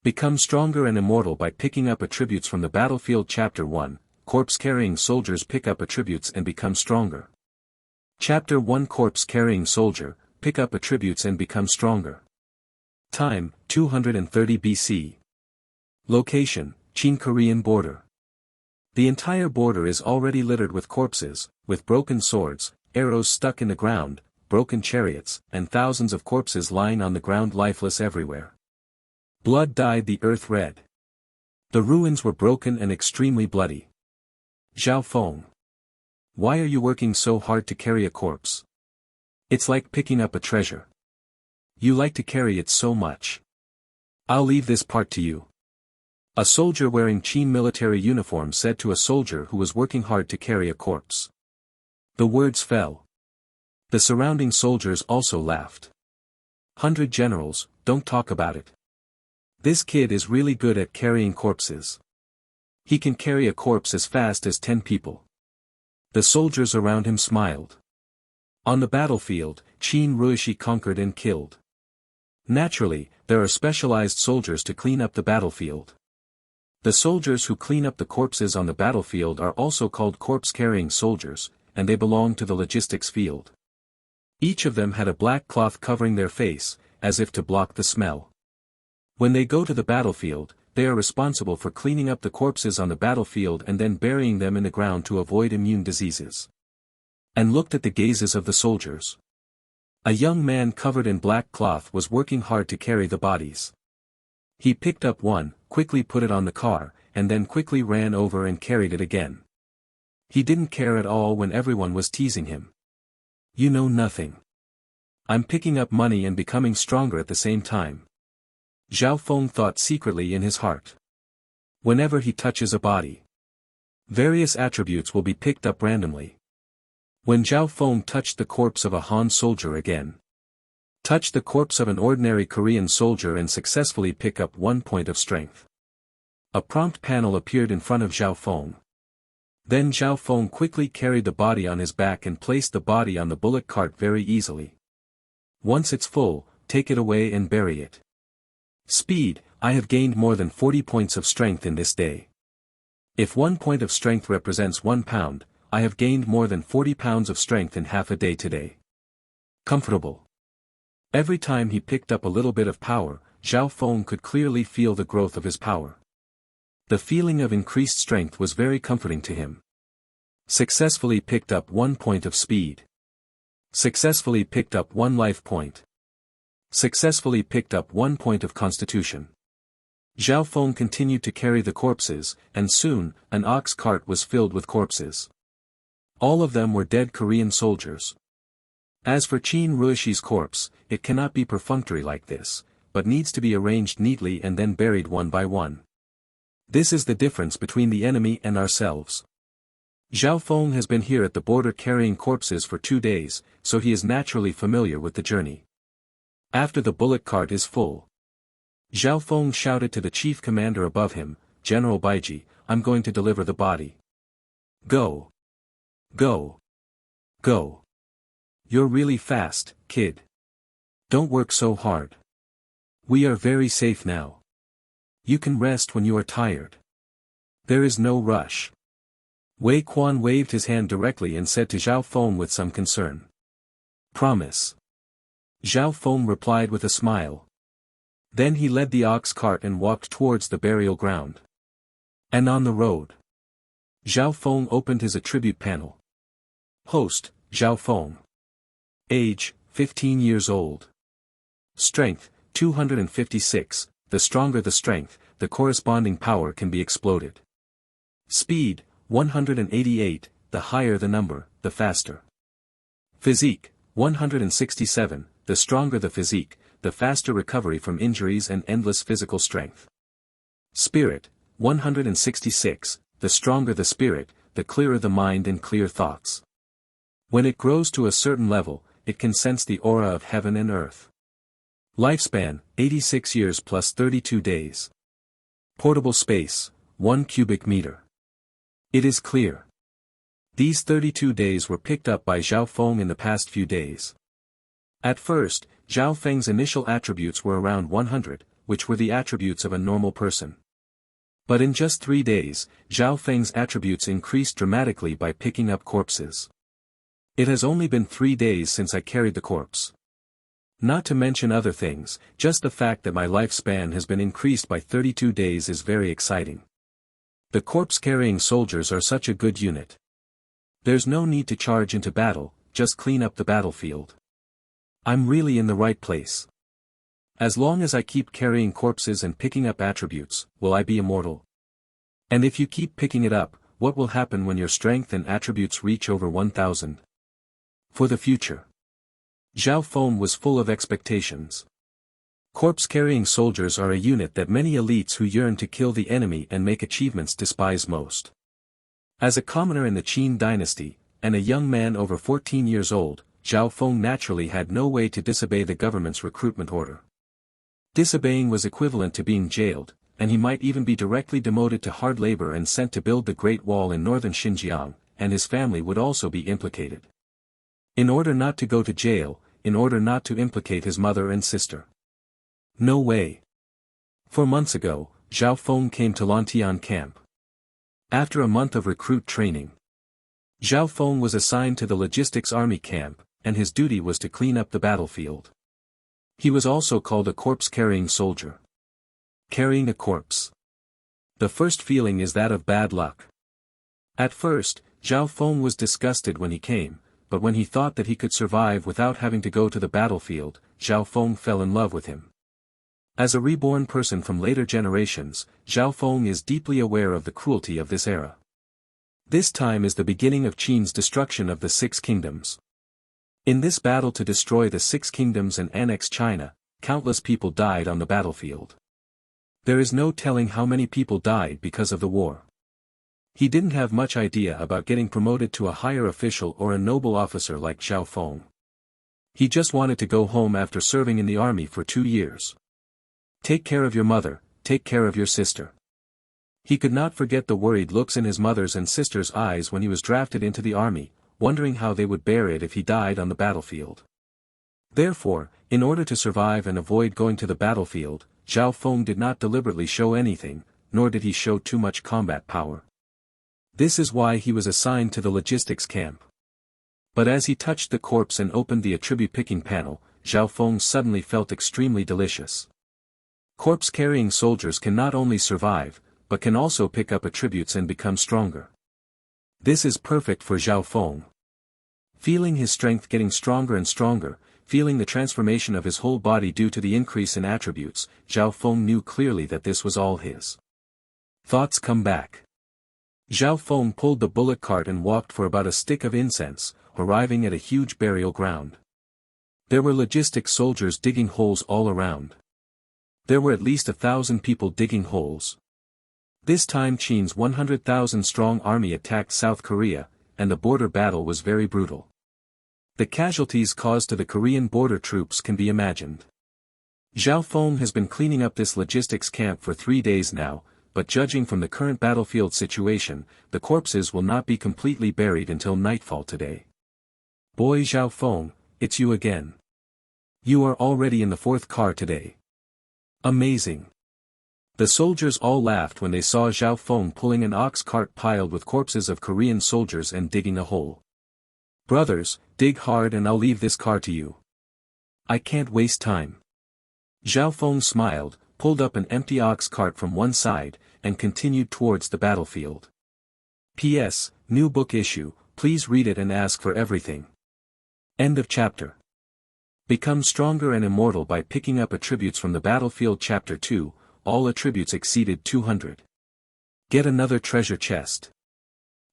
Become stronger and immortal by picking up attributes from the battlefield. Chapter 1, Corpse-carrying soldiers pick up attributes and become stronger. Chapter 1, Corpse-carrying soldier, pick up attributes and become stronger. Time, 230 BC. Location, Qin Korean border. The entire border is already littered with corpses, with broken swords, arrows stuck in the ground, broken chariots, and thousands of corpses lying on the ground lifeless everywhere. Blood dyed the earth red. The ruins were broken and extremely bloody. Zhao Feng. Why are you working so hard to carry a corpse? It's like picking up a treasure. You like to carry it so much. I'll leave this part to you. A soldier wearing Qin military uniform said to a soldier who was working hard to carry a corpse. The words fell. The surrounding soldiers also laughed. 100 generals, don't talk about it. This kid is really good at carrying corpses. He can carry a corpse as fast as 10 people. The soldiers around him smiled. On the battlefield, Qin Ruishi conquered and killed. Naturally, there are specialized soldiers to clean up the battlefield. The soldiers who clean up the corpses on the battlefield are also called corpse-carrying soldiers, and they belong to the logistics field. Each of them had a black cloth covering their face, as if to block the smell. When they go to the battlefield, they are responsible for cleaning up the corpses on the battlefield and then burying them in the ground to avoid immune diseases. And looked at the gazes of the soldiers. A young man covered in black cloth was working hard to carry the bodies. He picked up one, quickly put it on the car, and then quickly ran over and carried it again. He didn't care at all when everyone was teasing him. You know nothing. I'm picking up money and becoming stronger at the same time. Zhao Feng thought secretly in his heart. Whenever he touches a body, various attributes will be picked up randomly. When Zhao Feng touched the corpse of a Han soldier again, touch the corpse of an ordinary Korean soldier and successfully pick up 1 point of strength. A prompt panel appeared in front of Zhao Feng. Then Zhao Feng quickly carried the body on his back and placed the body on the bullock cart very easily. Once it's full, take it away and bury it. Speed, I have gained more than 40 points of strength in this day. If 1 point of strength represents 1 pound, I have gained more than 40 pounds of strength in half a day today. Comfortable. Every time he picked up a little bit of power, Zhao Feng could clearly feel the growth of his power. The feeling of increased strength was very comforting to him. Successfully picked up 1 point of speed. Successfully picked up 1 life point. Successfully picked up 1 point of constitution. Zhao Feng continued to carry the corpses, and soon, an ox cart was filled with corpses. All of them were dead Korean soldiers. As for Qin Ruishi's corpse, it cannot be perfunctory like this, but needs to be arranged neatly and then buried one by one. This is the difference between the enemy and ourselves. Zhao Feng has been here at the border carrying corpses for 2 days, so he is naturally familiar with the journey. After the bullock cart is full, Zhao Feng shouted to the chief commander above him, General Baiji, I'm going to deliver the body. Go. Go. Go. You're really fast, kid. Don't work so hard. We are very safe now. You can rest when you are tired. There is no rush. Wei Quan waved his hand directly and said to Zhao Feng with some concern. Promise. Zhao Feng replied with a smile. Then he led the ox cart and walked towards the burial ground. And on the road, Zhao Feng opened his attribute panel. Host, Zhao Feng. Age, 15 years old. Strength, 256, the stronger the strength, the corresponding power can be exploded. Speed, 188, the higher the number, the faster. Physique, 167, the stronger the physique, the faster recovery from injuries and endless physical strength. Spirit, 166, the stronger the spirit, the clearer the mind and clear thoughts. When it grows to a certain level, it can sense the aura of heaven and earth. Lifespan, 86 years plus 32 days. Portable space, 1 cubic meter. It is clear. These 32 days were picked up by Zhao Feng in the past few days. At first, Zhao Feng's initial attributes were around 100, which were the attributes of a normal person. But in just 3 days, Zhao Feng's attributes increased dramatically by picking up corpses. It has only been 3 days since I carried the corpse. Not to mention other things, just the fact that my lifespan has been increased by 32 days is very exciting. The corpse-carrying soldiers are such a good unit. There's no need to charge into battle, just clean up the battlefield. I'm really in the right place. As long as I keep carrying corpses and picking up attributes, will I be immortal? And if you keep picking it up, what will happen when your strength and attributes reach over 1000? For the future. Zhao Feng was full of expectations. Corpse-carrying soldiers are a unit that many elites who yearn to kill the enemy and make achievements despise most. As a commoner in the Qin dynasty, and a young man over 14 years old, Zhao Feng naturally had no way to disobey the government's recruitment order. Disobeying was equivalent to being jailed, and he might even be directly demoted to hard labor and sent to build the Great Wall in northern Xinjiang, and his family would also be implicated. In order not to go to jail, in order not to implicate his mother and sister. No way. 4 months ago, Zhao Feng came to Lantian camp. After a month of recruit training, Zhao Feng was assigned to the logistics army camp, and his duty was to clean up the battlefield. He was also called a corpse-carrying soldier. Carrying a corpse. The first feeling is that of bad luck. At first, Zhao Feng was disgusted when he came, but when he thought that he could survive without having to go to the battlefield, Zhao Feng fell in love with him. As a reborn person from later generations, Zhao Feng is deeply aware of the cruelty of this era. This time is the beginning of Qin's destruction of the 6 kingdoms. In this battle to destroy the 6 kingdoms and annex China, countless people died on the battlefield. There is no telling how many people died because of the war. He didn't have much idea about getting promoted to a higher official or a noble officer like Zhao Feng. He just wanted to go home after serving in the army for 2 years. Take care of your mother, take care of your sister. He could not forget the worried looks in his mother's and sister's eyes when he was drafted into the army, wondering how they would bear it if he died on the battlefield. Therefore, in order to survive and avoid going to the battlefield, Zhao Feng did not deliberately show anything, nor did he show too much combat power. This is why he was assigned to the logistics camp. But as he touched the corpse and opened the attribute-picking panel, Zhao Feng suddenly felt extremely delicious. Corpse-carrying soldiers can not only survive, but can also pick up attributes and become stronger. This is perfect for Zhao Feng. Feeling his strength getting stronger and stronger, feeling the transformation of his whole body due to the increase in attributes, Zhao Feng knew clearly that this was all his. Thoughts come back. Zhao Feng pulled the bullock cart and walked for about a stick of incense, arriving at a huge burial ground. There were logistics soldiers digging holes all around. There were at least 1,000 people digging holes. This time Qin's 100,000-strong army attacked South Korea, and the border battle was very brutal. The casualties caused to the Korean border troops can be imagined. Zhao Feng has been cleaning up this logistics camp for 3 days now, but judging from the current battlefield situation, the corpses will not be completely buried until nightfall today. Boy Zhao Feng, it's you again. You are already in the 4th car today. Amazing. The soldiers all laughed when they saw Zhao Feng pulling an ox cart piled with corpses of Korean soldiers and digging a hole. Brothers, dig hard and I'll leave this car to you. I can't waste time. Zhao Feng smiled, pulled up an empty ox cart from one side, and continued towards the battlefield. P.S. New book issue, please read it and ask for everything. End of chapter. Become stronger and immortal by picking up attributes from the battlefield. Chapter 2, all attributes exceeded 200. Get another treasure chest.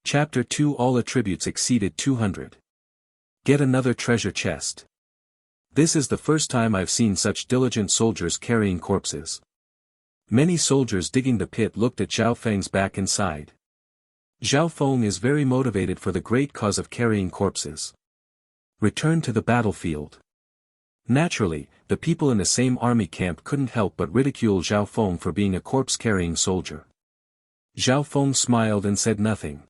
Chapter 2, all attributes exceeded 200. Get another treasure chest. This is the first time I've seen such diligent soldiers carrying corpses. Many soldiers digging the pit looked at Zhao Feng's back and sighed. Zhao Feng is very motivated for the great cause of carrying corpses. Return to the battlefield. Naturally, the people in the same army camp couldn't help but ridicule Zhao Feng for being a corpse-carrying soldier. Zhao Feng smiled and said nothing.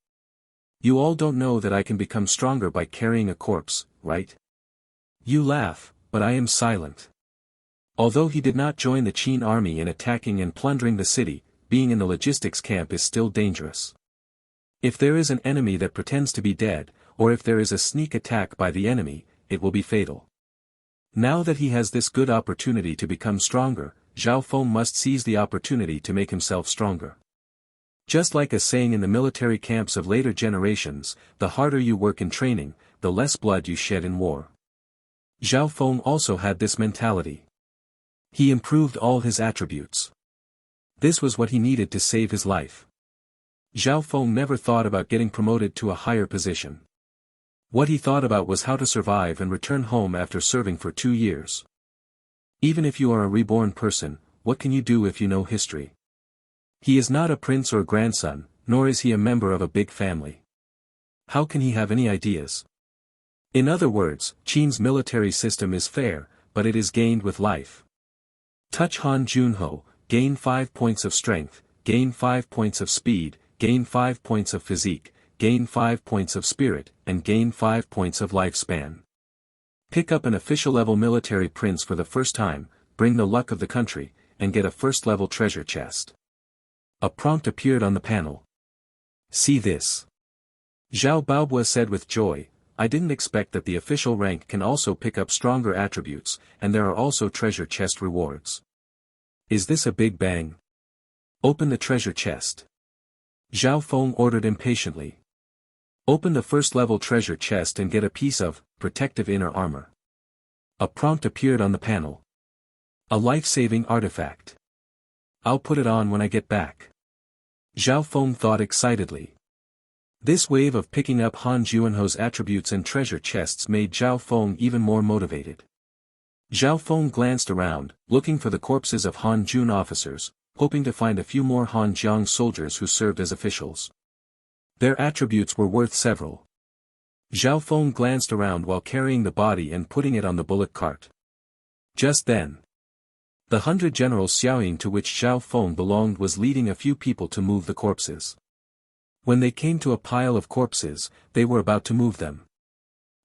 You all don't know that I can become stronger by carrying a corpse, right? You laugh, but I am silent. Although he did not join the Qin army in attacking and plundering the city, being in the logistics camp is still dangerous. If there is an enemy that pretends to be dead, or if there is a sneak attack by the enemy, it will be fatal. Now that he has this good opportunity to become stronger, Zhao Feng must seize the opportunity to make himself stronger. Just like a saying in the military camps of later generations, the harder you work in training, the less blood you shed in war. Zhao Feng also had this mentality. He improved all his attributes. This was what he needed to save his life. Zhao Feng never thought about getting promoted to a higher position. What he thought about was how to survive and return home after serving for 2 years. Even if you are a reborn person, what can you do if you know history? He is not a prince or grandson, nor is he a member of a big family. How can he have any ideas? In other words, Qin's military system is fair, but it is gained with life. Touch Han Junho, gain 5 points of strength, gain 5 points of speed, gain 5 points of physique, gain 5 points of spirit, and gain 5 points of lifespan. Pick up an official-level military prince for the first time, bring the luck of the country, and get a first-level treasure chest. A prompt appeared on the panel. See this. Zhao Baobua said with joy, I didn't expect that the official rank can also pick up stronger attributes, and there are also treasure chest rewards. Is this a big bang? Open the treasure chest. Zhao Feng ordered impatiently. Open the first-level treasure chest and get a piece of protective inner armor. A prompt appeared on the panel. A life-saving artifact. I'll put it on when I get back. Zhao Feng thought excitedly. This wave of picking up Han Junho's attributes and treasure chests made Zhao Feng even more motivated. Zhao Feng glanced around, looking for the corpses of Han Jun officers, hoping to find a few more Han Jiang soldiers who served as officials. Their attributes were worth several. Zhao Feng glanced around while carrying the body and putting it on the bullock cart. Just then, the 100 General Xiaoying to which Zhao Feng belonged was leading a few people to move the corpses. When they came to a pile of corpses, they were about to move them.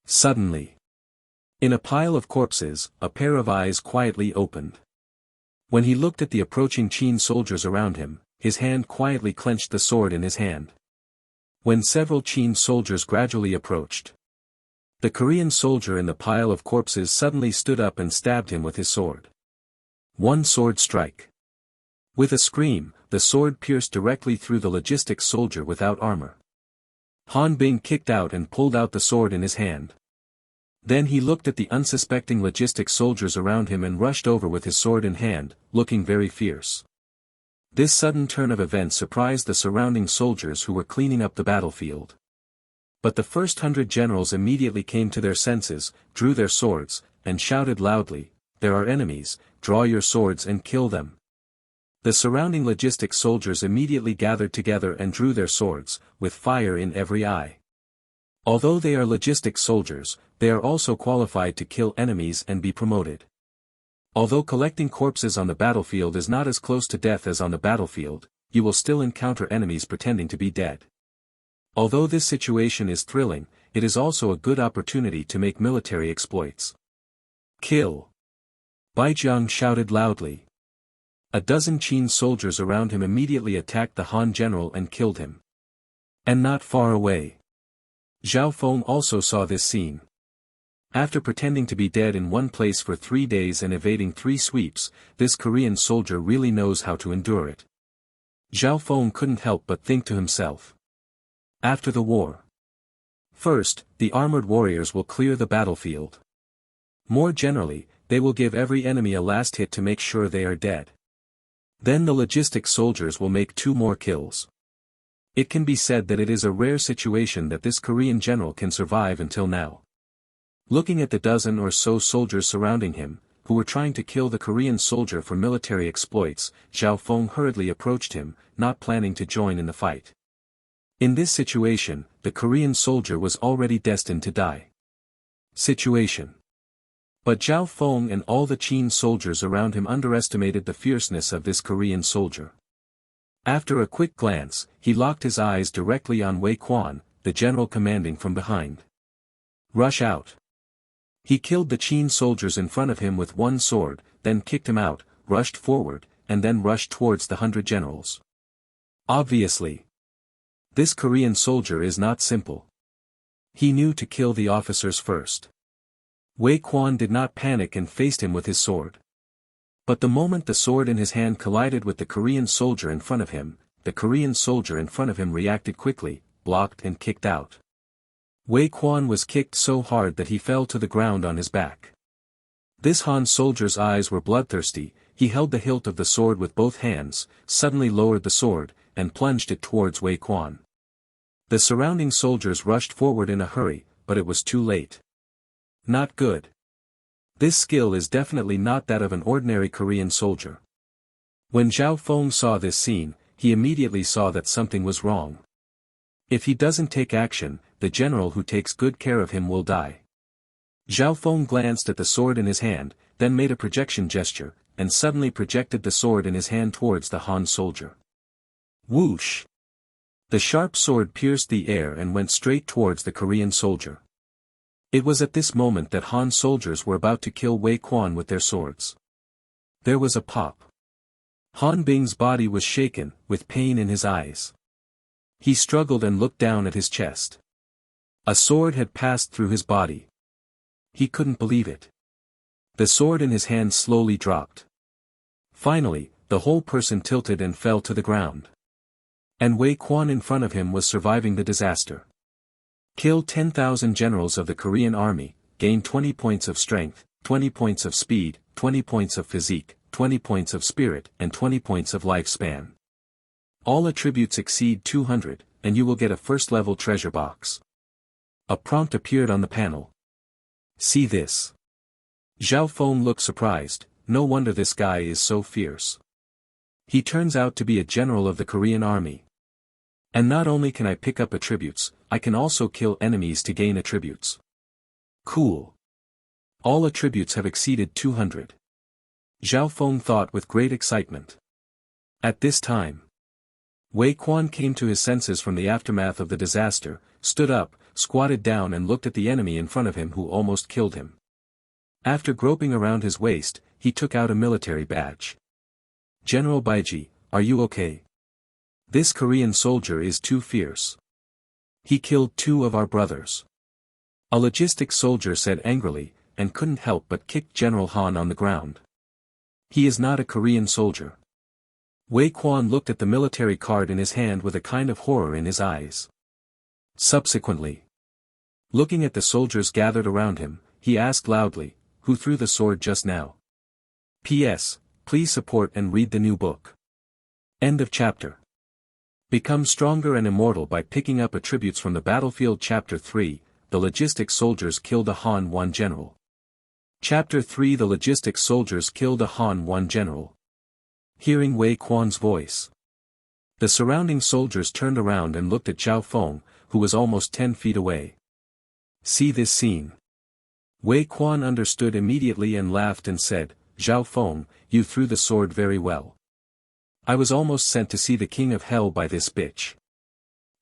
Suddenly, in a pile of corpses, a pair of eyes quietly opened. When he looked at the approaching Qin soldiers around him, his hand quietly clenched the sword in his hand. When several Qin soldiers gradually approached, the Korean soldier in the pile of corpses suddenly stood up and stabbed him with his sword. One sword strike. With a scream, the sword pierced directly through the logistics soldier without armor. Han Bing kicked out and pulled out the sword in his hand. Then he looked at the unsuspecting logistics soldiers around him and rushed over with his sword in hand, looking very fierce. This sudden turn of events surprised the surrounding soldiers who were cleaning up the battlefield. But the first 100 generals immediately came to their senses, drew their swords, and shouted loudly, "There are enemies, draw your swords and kill them." The surrounding logistics soldiers immediately gathered together and drew their swords, with fire in every eye. Although they are logistics soldiers, they are also qualified to kill enemies and be promoted. Although collecting corpses on the battlefield is not as close to death as on the battlefield, you will still encounter enemies pretending to be dead. Although this situation is thrilling, it is also a good opportunity to make military exploits. Kill! Bai Jiang shouted loudly. A dozen Qin soldiers around him immediately attacked the Han general and killed him. And not far away, Zhao Feng also saw this scene. After pretending to be dead in one place for 3 days and evading 3 sweeps, this Korean soldier really knows how to endure it. Zhao Feng couldn't help but think to himself. After the war, first, the armored warriors will clear the battlefield. More generally, they will give every enemy a last hit to make sure they are dead. Then the logistics soldiers will make 2 more kills. It can be said that it is a rare situation that this Korean general can survive until now. Looking at the dozen or so soldiers surrounding him, who were trying to kill the Korean soldier for military exploits, Zhao Feng hurriedly approached him, not planning to join in the fight. In this situation, the Korean soldier was already destined to die. Situation. But Zhao Feng and all the Qin soldiers around him underestimated the fierceness of this Korean soldier. After a quick glance, he locked his eyes directly on Wei Quan, the general commanding from behind. Rush out. He killed the Qin soldiers in front of him with one sword, then kicked him out, rushed forward, and then rushed towards the 100 generals. Obviously, this Korean soldier is not simple. He knew to kill the officers first. Wei Quan did not panic and faced him with his sword. But the moment the sword in his hand collided with the Korean soldier in front of him, the Korean soldier in front of him reacted quickly, blocked and kicked out. Wei Quan was kicked so hard that he fell to the ground on his back. This Han soldier's eyes were bloodthirsty. He held the hilt of the sword with both hands, suddenly lowered the sword, and plunged it towards Wei Quan. The surrounding soldiers rushed forward in a hurry, but it was too late. Not good. This skill is definitely not that of an ordinary Korean soldier. When Zhao Feng saw this scene, he immediately saw that something was wrong. If he doesn't take action, the general who takes good care of him will die. Zhao Feng glanced at the sword in his hand, then made a projection gesture, and suddenly projected the sword in his hand towards the Han soldier. Whoosh! The sharp sword pierced the air and went straight towards the Korean soldier. It was at this moment that Han soldiers were about to kill Wei Quan with their swords. There was a pop. Han Bing's body was shaken, with pain in his eyes. He struggled and looked down at his chest. A sword had passed through his body. He couldn't believe it. The sword in his hand slowly dropped. Finally, the whole person tilted and fell to the ground. And Wei Quan in front of him was surviving the disaster. Kill 10,000 generals of the Korean army, gain 20 points of strength, 20 points of speed, 20 points of physique, 20 points of spirit, and 20 points of lifespan. All attributes exceed 200, and you will get a first-level treasure box. A prompt appeared on the panel. See this. Zhao Feng looked surprised. No wonder this guy is so fierce. He turns out to be a general of the Korean army. And not only can I pick up attributes, I can also kill enemies to gain attributes. Cool. All attributes have exceeded 200. Zhao Feng thought with great excitement. At this time, Wei Quan came to his senses from the aftermath of the disaster, stood up, squatted down and looked at the enemy in front of him who almost killed him. After groping around his waist, he took out a military badge. General Baiji, are you okay? This Korean soldier is too fierce. He killed 2 of our brothers. A logistics soldier said angrily, and couldn't help but kick General Han on the ground. He is not a Korean soldier. Wei Quan looked at the military card in his hand with a kind of horror in his eyes. Subsequently, looking at the soldiers gathered around him, he asked loudly, who threw the sword just now? P.S. Please support and read the new book. End of chapter. Become stronger and immortal by picking up attributes from the battlefield. Chapter 3, The logistics soldiers killed a Han 1 general. Chapter 3, The logistics soldiers killed a Han 1 general. Hearing Wei Quan's voice, the surrounding soldiers turned around and looked at Zhao Feng, who was almost 10 feet away. See this scene. Wei Quan understood immediately and laughed and said, Zhao Feng, you threw the sword very well. I was almost sent to see the king of hell by this bitch.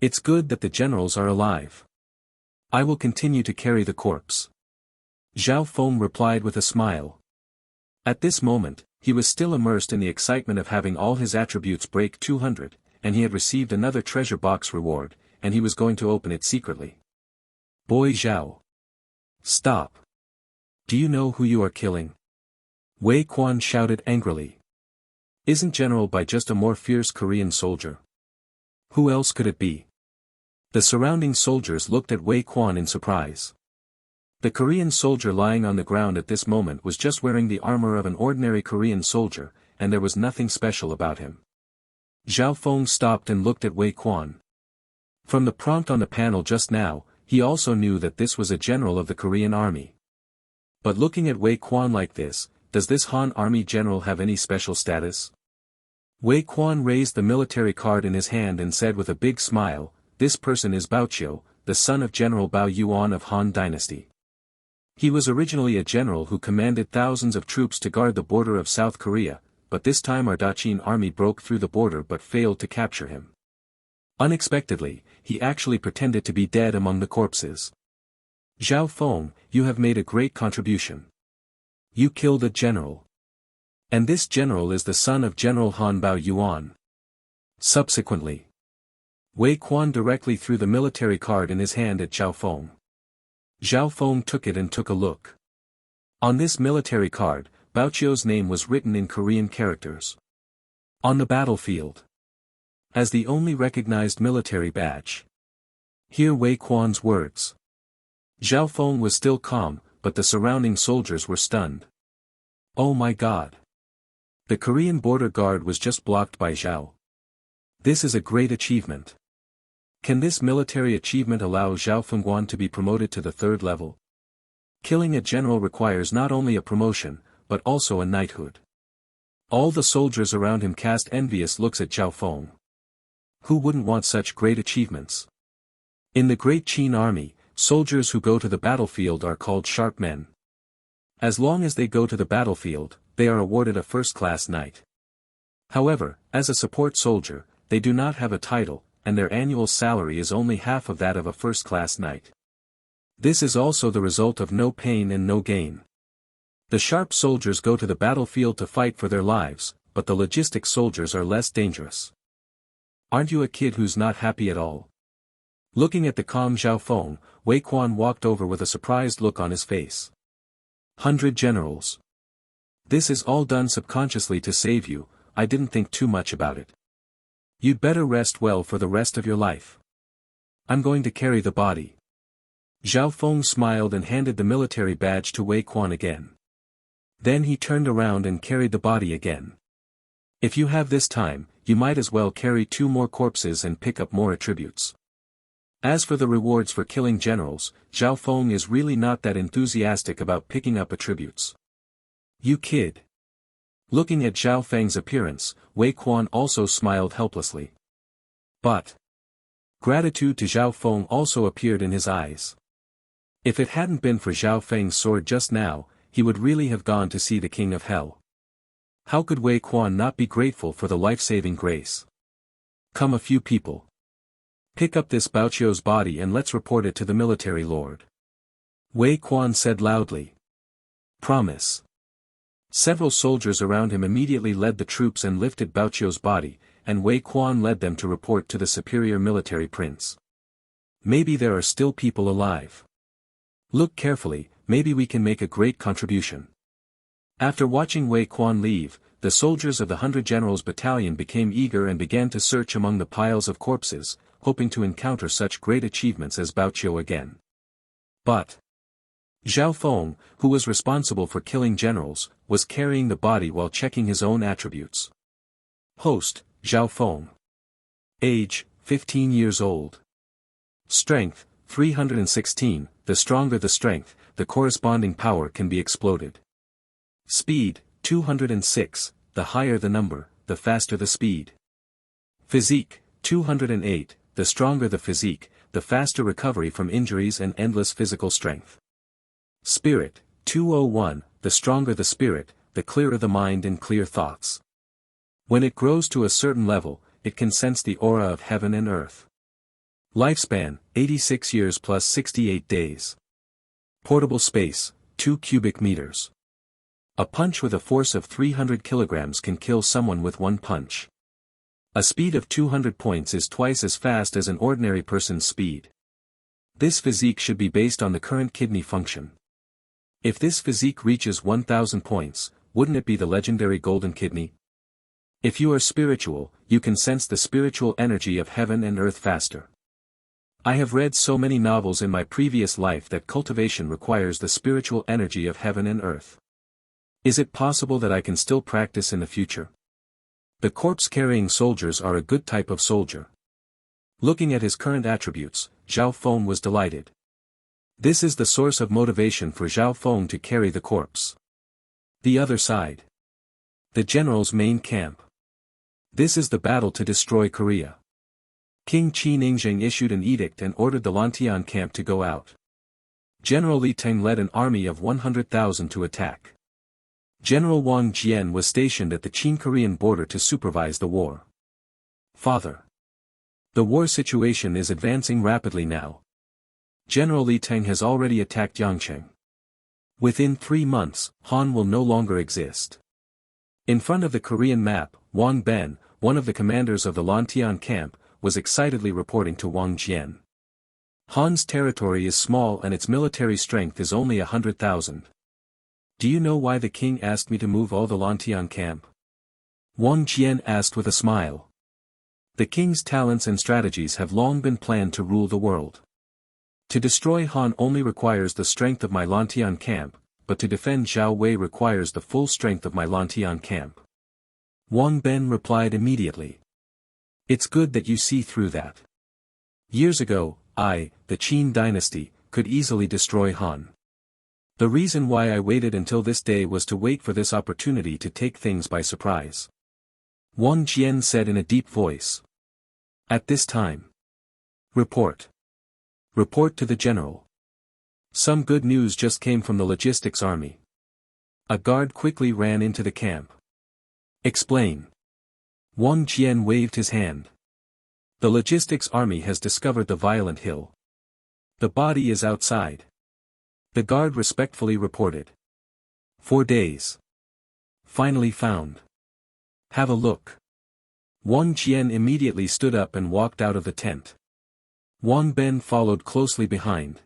It's good that the generals are alive. I will continue to carry the corpse. Zhao Feng replied with a smile. At this moment, he was still immersed in the excitement of having all his attributes break 200, and he had received another treasure box reward, and he was going to open it secretly. Boy Zhao. Stop. Do you know who you are killing? Wei Quan shouted angrily. Isn't General Bai just a more fierce Korean soldier? Who else could it be? The surrounding soldiers looked at Wei Quan in surprise. The Korean soldier lying on the ground at this moment was just wearing the armor of an ordinary Korean soldier, and there was nothing special about him. Zhao Feng stopped and looked at Wei Quan. From the prompt on the panel just now, he also knew that this was a general of the Korean army. But looking at Wei Quan like this, does this Han army general have any special status? Wei Quan raised the military card in his hand and said with a big smile, this person is Bao Qiu, the son of General Bao Yuan of Han Dynasty. He was originally a general who commanded thousands of troops to guard the border of South Korea, but this time our Daqin army broke through the border but failed to capture him. Unexpectedly, he actually pretended to be dead among the corpses. Zhao Feng, you have made a great contribution. You killed a general. And this general is the son of General Han Bao Yuan. Subsequently, Wei Quan directly threw the military card in his hand at Zhao Feng. Zhao Feng took it and took a look. On this military card, Bao Qiu's name was written in Korean characters. On the battlefield. As the only recognized military badge. Hear Wei Quan's words. Zhao Feng was still calm, but the surrounding soldiers were stunned. Oh my God! The Korean border guard was just blocked by Zhao. This is a great achievement. Can this military achievement allow Zhao Fengguan to be promoted to the 3rd level? Killing a general requires not only a promotion, but also a knighthood. All the soldiers around him cast envious looks at Zhao Feng. Who wouldn't want such great achievements? In the Great Qin Army, soldiers who go to the battlefield are called sharp men. As long as they go to the battlefield, they are awarded a first-class knight. However, as a support soldier, they do not have a title, and their annual salary is only half of that of a first-class knight. This is also the result of no pain and no gain. The sharp soldiers go to the battlefield to fight for their lives, but the logistic soldiers are less dangerous. Aren't you a kid who's not happy at all? Looking at the calm Zhao Feng, Wei Quan walked over with a surprised look on his face. 100 generals. This is all done subconsciously to save you, I didn't think too much about it. You'd better rest well for the rest of your life. I'm going to carry the body. Zhao Feng smiled and handed the military badge to Wei Quan again. Then he turned around and carried the body again. If you have this time, you might as well carry 2 more corpses and pick up more attributes. As for the rewards for killing generals, Zhao Feng is really not that enthusiastic about picking up attributes. You kid. Looking at Zhao Feng's appearance, Wei Quan also smiled helplessly. But gratitude to Zhao Feng also appeared in his eyes. If it hadn't been for Zhao Feng's sword just now, he would really have gone to see the King of Hell. How could Wei Quan not be grateful for the life-saving grace? Come a few people. Pick up this Bao Qiu's body and let's report it to the military lord. Wei Quan said loudly. Promise. Several soldiers around him immediately led the troops and lifted Bao Qiu's body, and Wei Quan led them to report to the superior military prince. Maybe there are still people alive. Look carefully, maybe we can make a great contribution. After watching Wei Quan leave, the soldiers of the 100 Generals Battalion became eager and began to search among the piles of corpses, hoping to encounter such great achievements as Bao Qiu again. But Zhao Feng, who was responsible for killing generals, was carrying the body while checking his own attributes. Host, Zhao Feng. Age, 15 years old. Strength, 316, the stronger the strength, the corresponding power can be exploded. Speed, 206, the higher the number, the faster the speed. Physique, 208, the stronger the physique, the faster recovery from injuries and endless physical strength. Spirit, 201, the stronger the spirit, the clearer the mind and clear thoughts. When it grows to a certain level, it can sense the aura of heaven and earth. Lifespan, 86 years plus 68 days. Portable space, 2 cubic meters. A punch with a force of 300 kilograms can kill someone with one punch. A speed of 200 points is twice as fast as an ordinary person's speed. This physique should be based on the current kidney function. If this physique reaches 1000 points, wouldn't it be the legendary golden kidney? If you are spiritual, you can sense the spiritual energy of heaven and earth faster. I have read so many novels in my previous life that cultivation requires the spiritual energy of heaven and earth. Is it possible that I can still practice in the future? The corpse-carrying soldiers are a good type of soldier. Looking at his current attributes, Zhao Feng was delighted. This is the source of motivation for Zhao Feng to carry the corpse. The other side. The general's main camp. This is the battle to destroy Korea. King Qi Ningzheng issued an edict and ordered the Lantian camp to go out. General Li Teng led an army of 100,000 to attack. General Wang Jian was stationed at the Qin-Korean border to supervise the war. Father. The war situation is advancing rapidly now. General Li Teng has already attacked Yangcheng. Within 3 months, Han will no longer exist. In front of the Korean map, Wang Ben, one of the commanders of the Lantian camp, was excitedly reporting to Wang Jian. Han's territory is small and its military strength is only 100,000. Do you know why the king asked me to move all the Lantian camp? Wang Jian asked with a smile. The king's talents and strategies have long been planned to rule the world. To destroy Han only requires the strength of my Lantian camp, but to defend Zhao Wei requires the full strength of my Lantian camp. Wang Ben replied immediately. It's good that you see through that. Years ago, I, the Qin dynasty, could easily destroy Han. The reason why I waited until this day was to wait for this opportunity to take things by surprise. Wang Jian said in a deep voice. At this time. Report. Report to the general. Some good news just came from the logistics army. A guard quickly ran into the camp. Explain. Wang Jian waved his hand. The logistics army has discovered the violent hill. The body is outside. The guard respectfully reported. 4 days. Finally found. Have a look. Wang Jian immediately stood up and walked out of the tent. Wang Ben followed closely behind.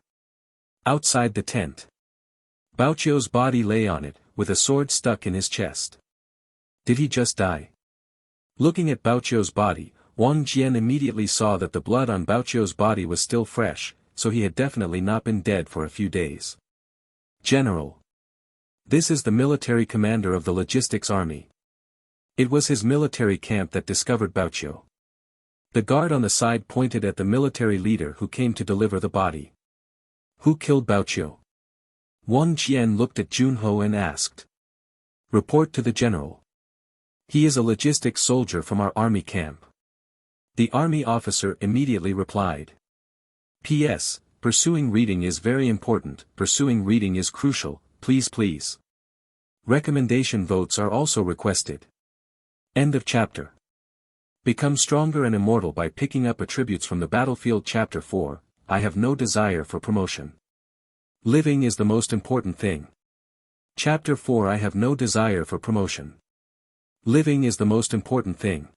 Outside the tent. Baoqiu's body lay on it, with a sword stuck in his chest. Did he just die? Looking at Baoqiu's body, Wang Jian immediately saw that the blood on Baoqiu's body was still fresh, so he had definitely not been dead for a few days. General. This is the military commander of the logistics army. It was his military camp that discovered Baoqiu. The guard on the side pointed at the military leader who came to deliver the body. Who killed Baoqiu? Wang Jian looked at Junho and asked. Report to the general. He is a logistics soldier from our army camp. The army officer immediately replied. P.S. Pursuing reading is very important, pursuing reading is crucial, please. Recommendation votes are also requested. End of chapter. Become stronger and immortal by picking up attributes from the battlefield. Chapter 4, I have no desire for promotion. Living is the most important thing. Chapter 4, I have no desire for promotion. Living is the most important thing.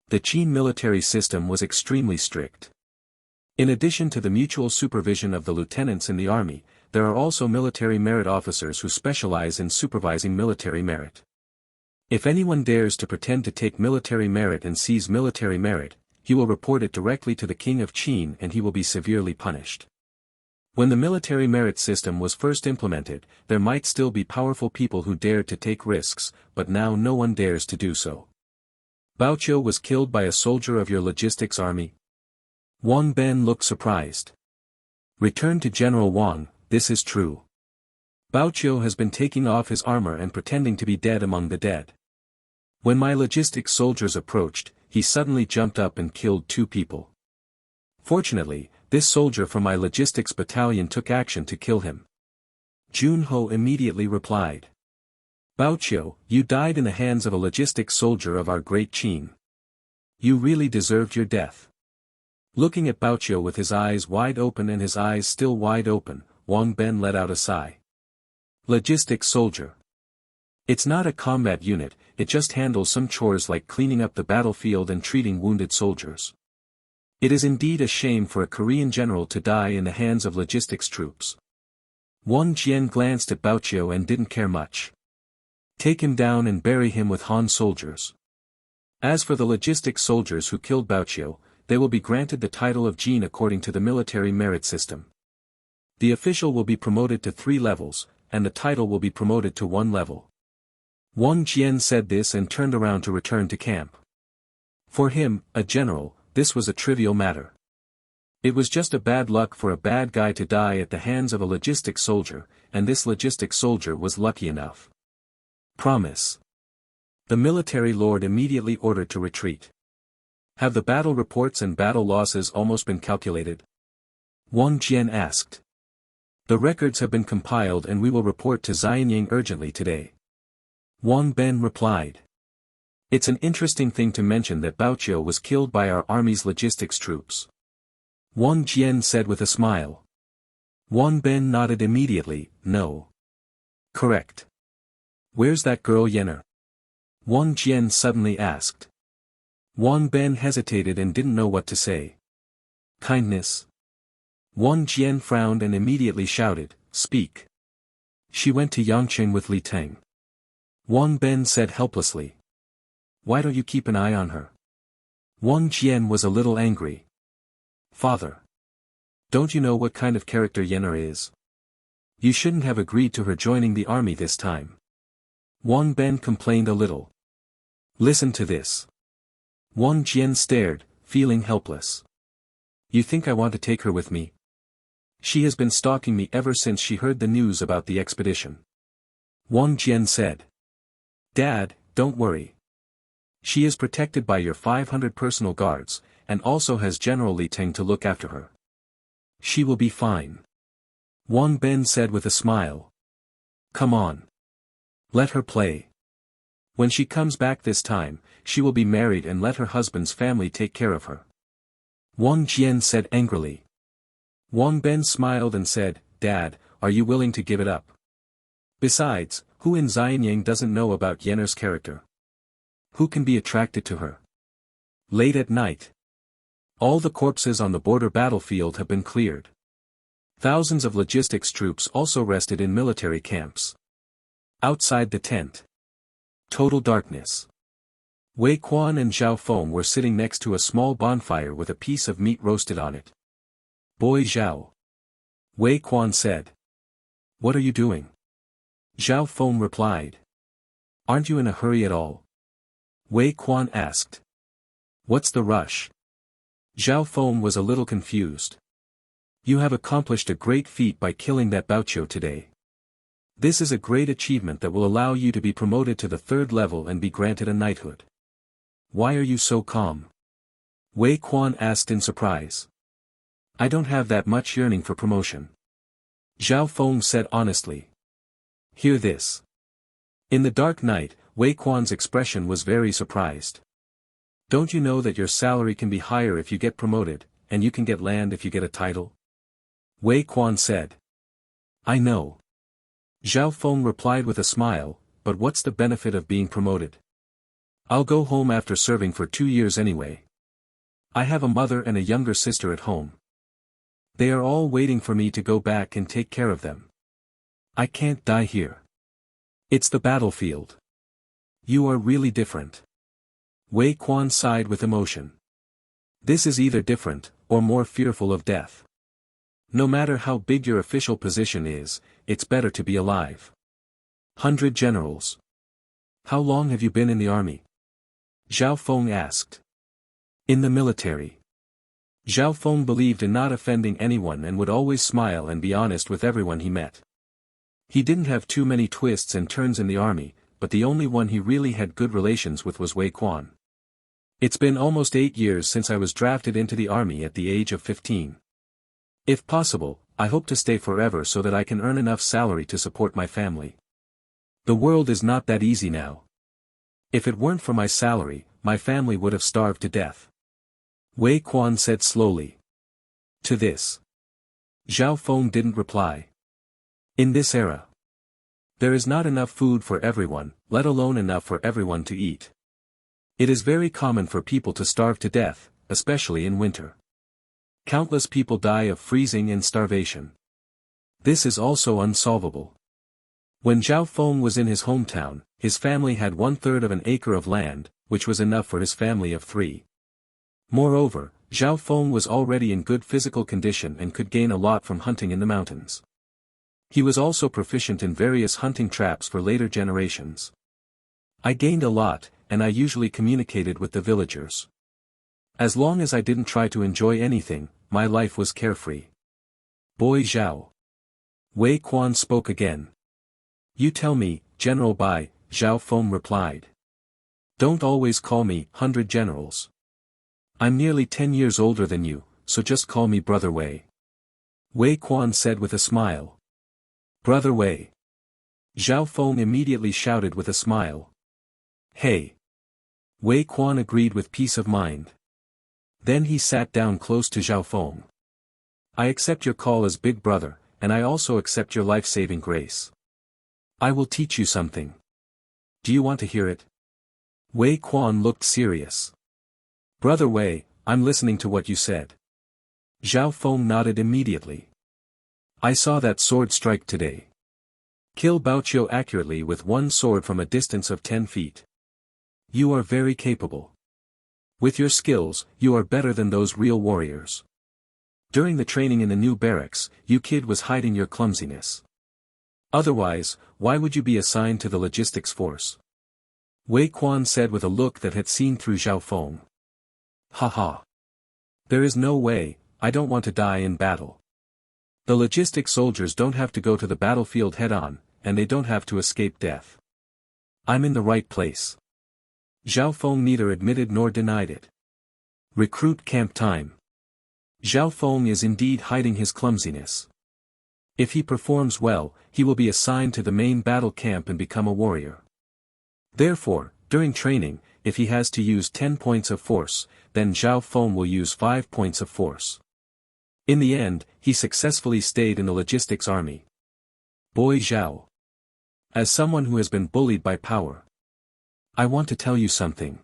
The Qin military system was extremely strict. In addition to the mutual supervision of the lieutenants in the army, there are also military merit officers who specialize in supervising military merit. If anyone dares to pretend to take military merit and seize military merit, he will report it directly to the king of Qin and he will be severely punished. When the military merit system was first implemented, there might still be powerful people who dared to take risks, but now no one dares to do so. Baoqiu was killed by a soldier of your logistics army? Wang Ben looked surprised. Return to General Wang, this is true. Baoqiu has been taking off his armor and pretending to be dead among the dead. When my logistics soldiers approached, he suddenly jumped up and killed 2 people. Fortunately, this soldier from my logistics battalion took action to kill him. Junho immediately replied. Baoqiu, you died in the hands of a logistics soldier of our great Qin. You really deserved your death. Looking at Baoqiu with his eyes wide open and his eyes still wide open, Wang Ben let out a sigh. Logistics soldier. It's not a combat unit, it just handles some chores like cleaning up the battlefield and treating wounded soldiers. It is indeed a shame for a Korean general to die in the hands of logistics troops. Wang Jian glanced at Baoqiu and didn't care much. Take him down and bury him with Han soldiers. As for the logistics soldiers who killed Baoqiu, they will be granted the title of Jin according to the military merit system. The official will be promoted to 3 levels, and the title will be promoted to 1 level. Wang Jian said this and turned around to return to camp. For him, a general, this was a trivial matter. It was just a bad luck for a bad guy to die at the hands of a logistics soldier, and this logistics soldier was lucky enough. Promise. The military lord immediately ordered to retreat. Have the battle reports and battle losses almost been calculated? Wang Jian asked. The records have been compiled and we will report to Xianying urgently today. Wang Ben replied. It's an interesting thing to mention that Baoqiu was killed by our army's logistics troops. Wang Jian said with a smile. Wang Ben nodded immediately, no. Correct. Where's that girl Yenner? Wang Jian suddenly asked. Wang Ben hesitated and didn't know what to say. Kindness. Wang Jian frowned and immediately shouted, speak. She went to Yangqing with Li Teng. Wang Ben said helplessly. Why don't you keep an eye on her? Wang Jian was a little angry. Father. Don't you know what kind of character Yenner is? You shouldn't have agreed to her joining the army this time. Wang Ben complained a little. Listen to this. Wang Jian stared, feeling helpless. You think I want to take her with me? She has been stalking me ever since she heard the news about the expedition. Wang Jian said. Dad, don't worry. She is protected by your 500 personal guards, and also has General Li Teng to look after her. She will be fine. Wang Ben said with a smile. Come on. Let her play. When she comes back this time, she will be married and let her husband's family take care of her. Wang Jian said angrily. Wang Ben smiled and said, Dad, are you willing to give it up? Besides, who in Xianyang doesn't know about Yenner's character? Who can be attracted to her? Late at night. All the corpses on the border battlefield have been cleared. Thousands of logistics troops also rested in military camps. Outside the tent. Total darkness. Wei Quan and Zhao Feng were sitting next to a small bonfire with a piece of meat roasted on it. Boy Zhao. Wei Quan said. What are you doing? Zhao Feng replied. Aren't you in a hurry at all? Wei Quan asked. What's the rush? Zhao Feng was a little confused. You have accomplished a great feat by killing that Baoqiu today. This is a great achievement that will allow you to be promoted to the 3rd level and be granted a knighthood. Why are you so calm? Wei Quan asked in surprise. I don't have that much yearning for promotion. Zhao Feng said honestly. Hear this. In the dark night, Wei Quan's expression was very surprised. Don't you know that your salary can be higher if you get promoted, and you can get land if you get a title? Wei Quan said. I know. Zhao Feng replied with a smile, but what's the benefit of being promoted? I'll go home after serving for 2 years anyway. I have a mother and a younger sister at home. They are all waiting for me to go back and take care of them. I can't die here. It's the battlefield. You are really different. Wei Quan sighed with emotion. This is either different, or more fearful of death. No matter how big your official position is, it's better to be alive. 100 generals. How long have you been in the army? Zhao Feng asked. In the military. Zhao Feng believed in not offending anyone and would always smile and be honest with everyone he met. He didn't have too many twists and turns in the army, but the only one he really had good relations with was Wei Quan. It's been almost 8 years since I was drafted into the army at the age of 15. If possible, I hope to stay forever so that I can earn enough salary to support my family. The world is not that easy now. If it weren't for my salary, my family would have starved to death. Wei Quan said slowly. To this. Zhao Feng didn't reply. In this era, there is not enough food for everyone, let alone enough for everyone to eat. It is very common for people to starve to death, especially in winter. Countless people die of freezing and starvation. This is also unsolvable. When Zhao Feng was in his hometown, his family had 1/3 of an acre of land, which was enough for his family of 3. Moreover, Zhao Feng was already in good physical condition and could gain a lot from hunting in the mountains. He was also proficient in various hunting traps for later generations. I gained a lot, and I usually communicated with the villagers. As long as I didn't try to enjoy anything, my life was carefree. Boy Zhao. Wei Quan spoke again. You tell me, General Bai, Zhao Feng replied. Don't always call me 100 generals. I'm nearly 10 years older than you, so just call me Brother Wei. Wei Quan said with a smile. Brother Wei. Zhao Feng immediately shouted with a smile. Hey. Wei Quan agreed with peace of mind. Then he sat down close to Zhao Feng. I accept your call as Big Brother, and I also accept your life-saving grace. I will teach you something. Do you want to hear it? Wei Quan looked serious. Brother Wei, I'm listening to what you said. Zhao Feng nodded immediately. I saw that sword strike today. Kill Baoqiu accurately with one sword from a distance of 10 feet. You are very capable. With your skills, you are better than those real warriors. During the training in the new barracks, you kid was hiding your clumsiness. Otherwise, why would you be assigned to the logistics force? Wei Quan said with a look that had seen through Zhao Feng. Haha. There is no way, I don't want to die in battle. The logistic soldiers don't have to go to the battlefield head-on, and they don't have to escape death. I'm in the right place. Zhao Feng neither admitted nor denied it. Recruit camp time. Zhao Feng is indeed hiding his clumsiness. If he performs well, he will be assigned to the main battle camp and become a warrior. Therefore, during training, if he has to use 10 points of force, then Zhao Feng will use 5 points of force. In the end, he successfully stayed in the logistics army. Boy Zhao. As someone who has been bullied by power, I want to tell you something.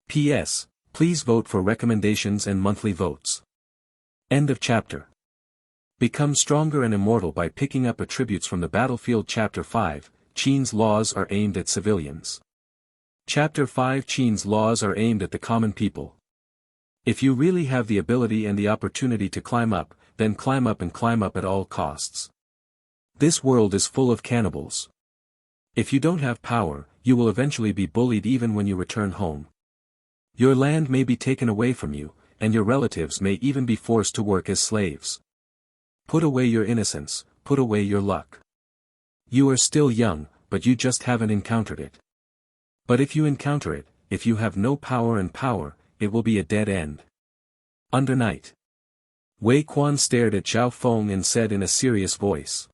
P.S. Please vote for recommendations and monthly votes. End of chapter. Become stronger and immortal by picking up attributes from the battlefield. Chapter 5, Qin's laws are aimed at civilians. Chapter 5, Qin's laws are aimed at the common people. If you really have the ability and the opportunity to climb up, then climb up and climb up at all costs. This world is full of cannibals. If you don't have power, you will eventually be bullied even when you return home. Your land may be taken away from you, and your relatives may even be forced to work as slaves. Put away your innocence, put away your luck. You are still young, but you just haven't encountered it. But if you encounter it, if you have no power and power, it will be a dead end. Under night. Wei Quan stared at Zhao Feng and said in a serious voice.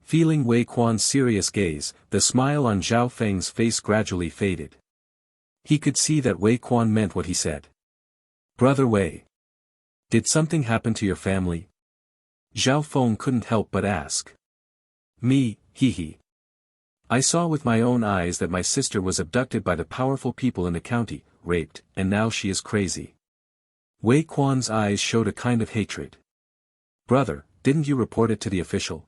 Feeling Wei Quan's serious gaze, the smile on Zhao Feng's face gradually faded. He could see that Wei Quan meant what he said. Brother Wei. Did something happen to your family? Zhao Feng couldn't help but ask. Me, he. I saw with my own eyes that my sister was abducted by the powerful people in the county, raped, and now she is crazy. Wei Quan's eyes showed a kind of hatred. Brother, didn't you report it to the official?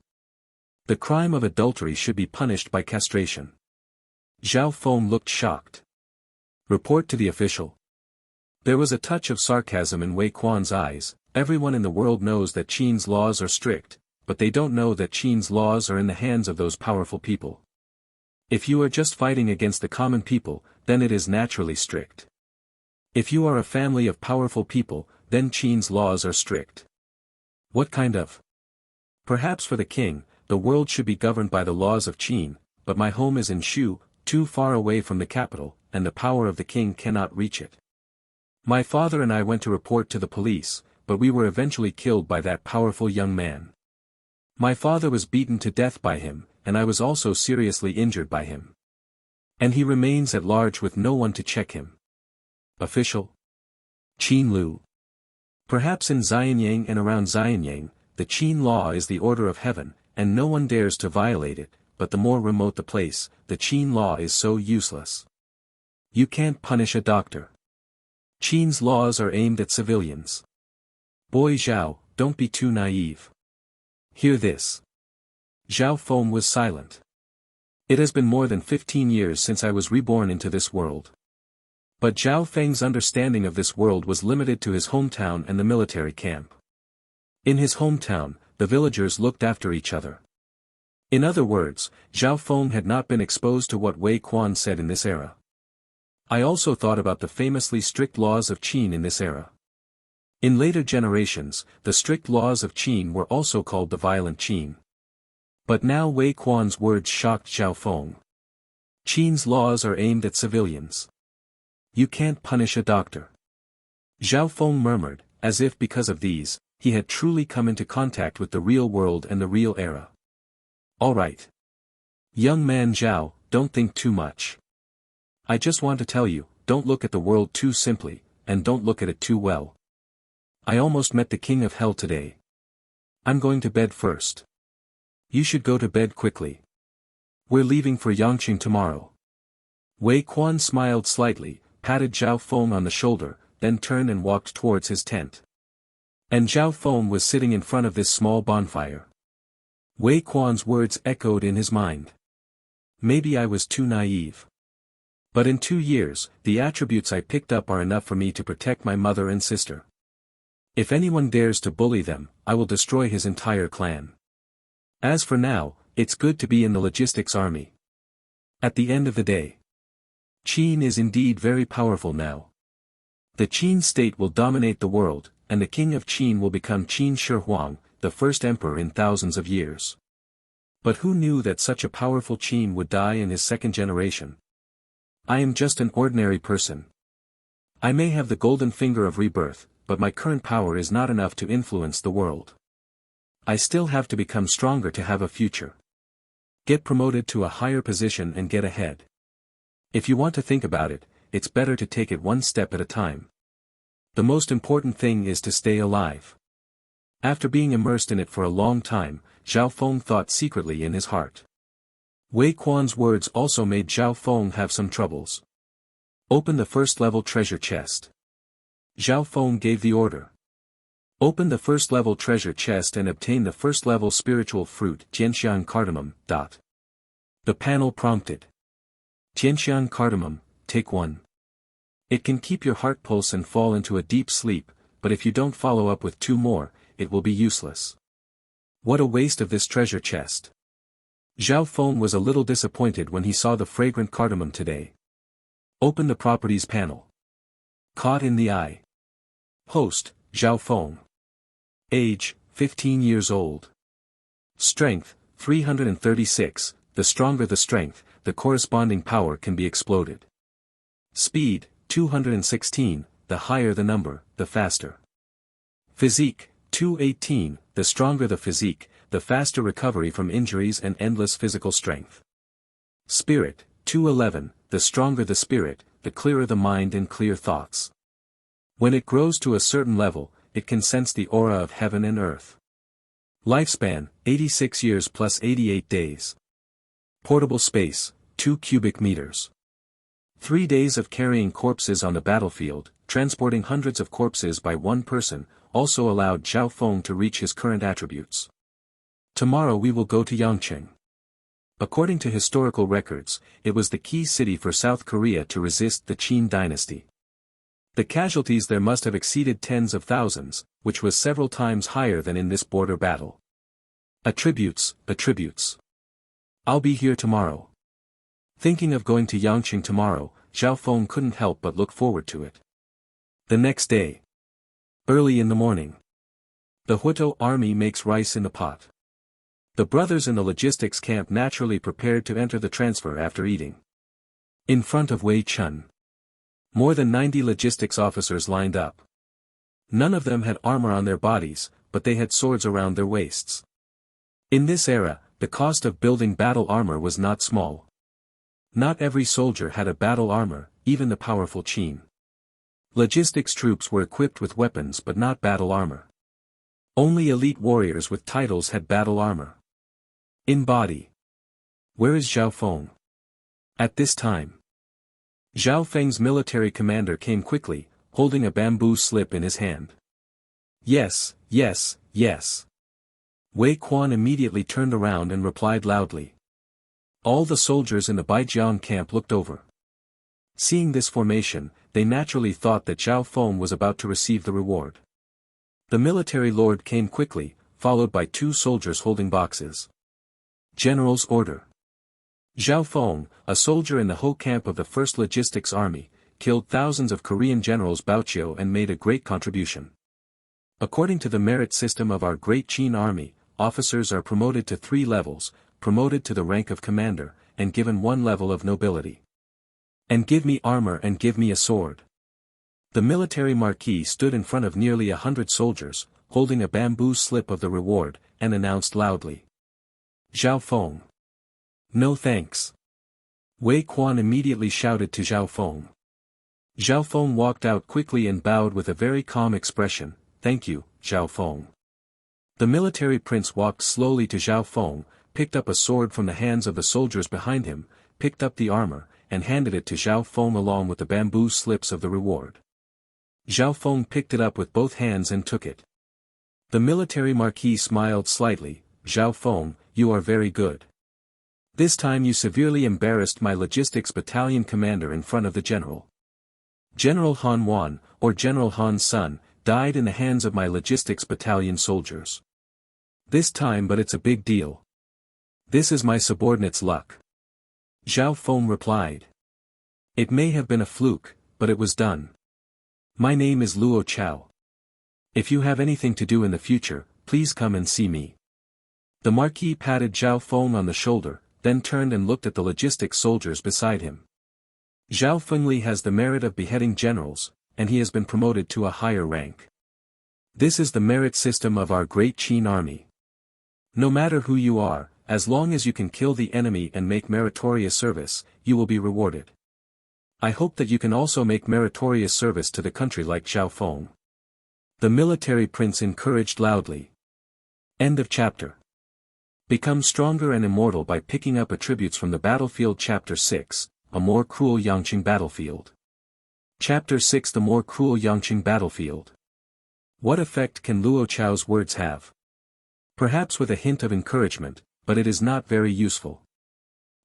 The crime of adultery should be punished by castration. Zhao Feng looked shocked. Report to the official. There was a touch of sarcasm in Wei Quan's eyes. Everyone in the world knows that Qin's laws are strict, but they don't know that Qin's laws are in the hands of those powerful people. If you are just fighting against the common people, then it is naturally strict. If you are a family of powerful people, then Qin's laws are strict. What kind of? Perhaps for the king, the world should be governed by the laws of Qin, but my home is in Shu, too far away from the capital, and the power of the king cannot reach it. My father and I went to report to the police, but we were eventually killed by that powerful young man. My father was beaten to death by him, and I was also seriously injured by him. And he remains at large with no one to check him. Official? Qin Lu. Perhaps in Xianyang and around Xianyang, the Qin law is the order of heaven, and no one dares to violate it, but the more remote the place, the Qin law is so useless. You can't punish a doctor. Qin's laws are aimed at civilians. Boy Zhao, don't be too naive. Hear this. Zhao Feng was silent. It has been more than 15 years since I was reborn into this world. But Zhao Feng's understanding of this world was limited to his hometown and the military camp. In his hometown, the villagers looked after each other. In other words, Zhao Feng had not been exposed to what Wei Quan said in this era. I also thought about the famously strict laws of Qin in this era. In later generations, the strict laws of Qin were also called the violent Qin. But now Wei Quan's words shocked Zhao Feng. Qin's laws are aimed at civilians. You can't punish a doctor. Zhao Feng murmured, as if because of these, he had truly come into contact with the real world and the real era. All right. Young man Zhao, don't think too much. I just want to tell you, don't look at the world too simply, and don't look at it too well. I almost met the king of hell today. I'm going to bed first. You should go to bed quickly. We're leaving for Yangqing tomorrow. Wei Quan smiled slightly, patted Zhao Feng on the shoulder, then turned and walked towards his tent. And Zhao Feng was sitting in front of this small bonfire. Wei Quan's words echoed in his mind. Maybe I was too naive. But in 2 years, the attributes I picked up are enough for me to protect my mother and sister. If anyone dares to bully them, I will destroy his entire clan. As for now, it's good to be in the logistics army. At the end of the day, Qin is indeed very powerful now. The Qin state will dominate the world, and the king of Qin will become Qin Shi Huang, the first emperor in thousands of years. But who knew that such a powerful Qin would die in his second generation? I am just an ordinary person. I may have the golden finger of rebirth, but my current power is not enough to influence the world. I still have to become stronger to have a future. Get promoted to a higher position and get ahead. If you want to think about it, it's better to take it one step at a time. The most important thing is to stay alive. After being immersed in it for a long time, Zhao Feng thought secretly in his heart. Wei Quan's words also made Zhao Feng have some troubles. Open the first-level treasure chest. Zhao Feng gave the order. Open the first-level treasure chest and obtain the first-level spiritual fruit Tianxian cardamom. The panel prompted. Tianxian cardamom, take 1. It can keep your heart pulse and fall into a deep sleep, but if you don't follow up with 2 more, it will be useless. What a waste of this treasure chest. Zhao Feng was a little disappointed when he saw the fragrant cardamom today. Open the properties panel. Caught in the eye. Host, Zhao Feng. Age, 15 years old. Strength, 336, the stronger the strength, the corresponding power can be exploded. Speed, 216, the higher the number, the faster. Physique, 218, the stronger the physique, the faster recovery from injuries and endless physical strength. Spirit, 211, the stronger the spirit, the clearer the mind and clear thoughts. When it grows to a certain level, it can sense the aura of heaven and earth. Lifespan, 86 years plus 88 days. Portable space, 2 cubic meters. 3 days of carrying corpses on the battlefield, transporting hundreds of corpses by one person, also allowed Zhao Feng to reach his current attributes. Tomorrow we will go to Yangqing. According to historical records, it was the key city for South Korea to resist the Qin dynasty. The casualties there must have exceeded tens of thousands, which was several times higher than in this border battle. Attributes. I'll be here tomorrow. Thinking of going to Yangqing tomorrow, Zhao Feng couldn't help but look forward to it. The next day. Early in the morning. The Huito army makes rice in the pot. The brothers in the logistics camp naturally prepared to enter the transfer after eating. In front of Wei Chun. More than 90 logistics officers lined up. None of them had armor on their bodies, but they had swords around their waists. In this era, the cost of building battle armor was not small. Not every soldier had a battle armor, even the powerful Qin. Logistics troops were equipped with weapons but not battle armor. Only elite warriors with titles had battle armor. In body. Where is Zhao Feng? At this time. Zhao Feng's military commander came quickly, holding a bamboo slip in his hand. Yes. Wei Quan immediately turned around and replied loudly. All the soldiers in the Baijiang camp looked over. Seeing this formation, they naturally thought that Zhao Feng was about to receive the reward. The military lord came quickly, followed by 2 soldiers holding boxes. General's order. Zhao Feng, a soldier in the Ho camp of the 1st Logistics Army, killed thousands of Korean generals Baoqiu and made a great contribution. According to the merit system of our great Qin army, officers are promoted to 3 levels, promoted to the rank of commander, and given 1 level of nobility. And give me armor and give me a sword. The military marquis stood in front of nearly 100 soldiers, holding a bamboo slip of the reward, and announced loudly. Zhao Feng. No thanks. Wei Quan immediately shouted to Zhao Feng. Zhao Feng walked out quickly and bowed with a very calm expression. Thank you, Zhao Feng. The military prince walked slowly to Zhao Feng, picked up a sword from the hands of the soldiers behind him, picked up the armor, and handed it to Zhao Feng along with the bamboo slips of the reward. Zhao Feng picked it up with both hands and took it. The military marquis smiled slightly. "Zhao Feng, you are very good. This time you severely embarrassed my logistics battalion commander in front of the general. General Han Wan, or General Han's son, died in the hands of my logistics battalion soldiers. This time, but it's a big deal. This is my subordinate's luck." Zhao Feng replied. "It may have been a fluke, but it was done. My name is Luo Chao. If you have anything to do in the future, please come and see me." The marquis patted Zhao Feng on the shoulder, then turned and looked at the logistics soldiers beside him. "Zhao Fengli has the merit of beheading generals, and he has been promoted to a higher rank. This is the merit system of our great Qin army. No matter who you are, as long as you can kill the enemy and make meritorious service, you will be rewarded. I hope that you can also make meritorious service to the country like Zhao Feng." The military prince encouraged loudly. End of chapter. Become stronger and immortal by picking up attributes from the battlefield. Chapter 6, A More Cruel Yangqing Battlefield. Chapter 6, The More Cruel Yangqing Battlefield. What effect can Luo Chao's words have? Perhaps with a hint of encouragement, but it is not very useful.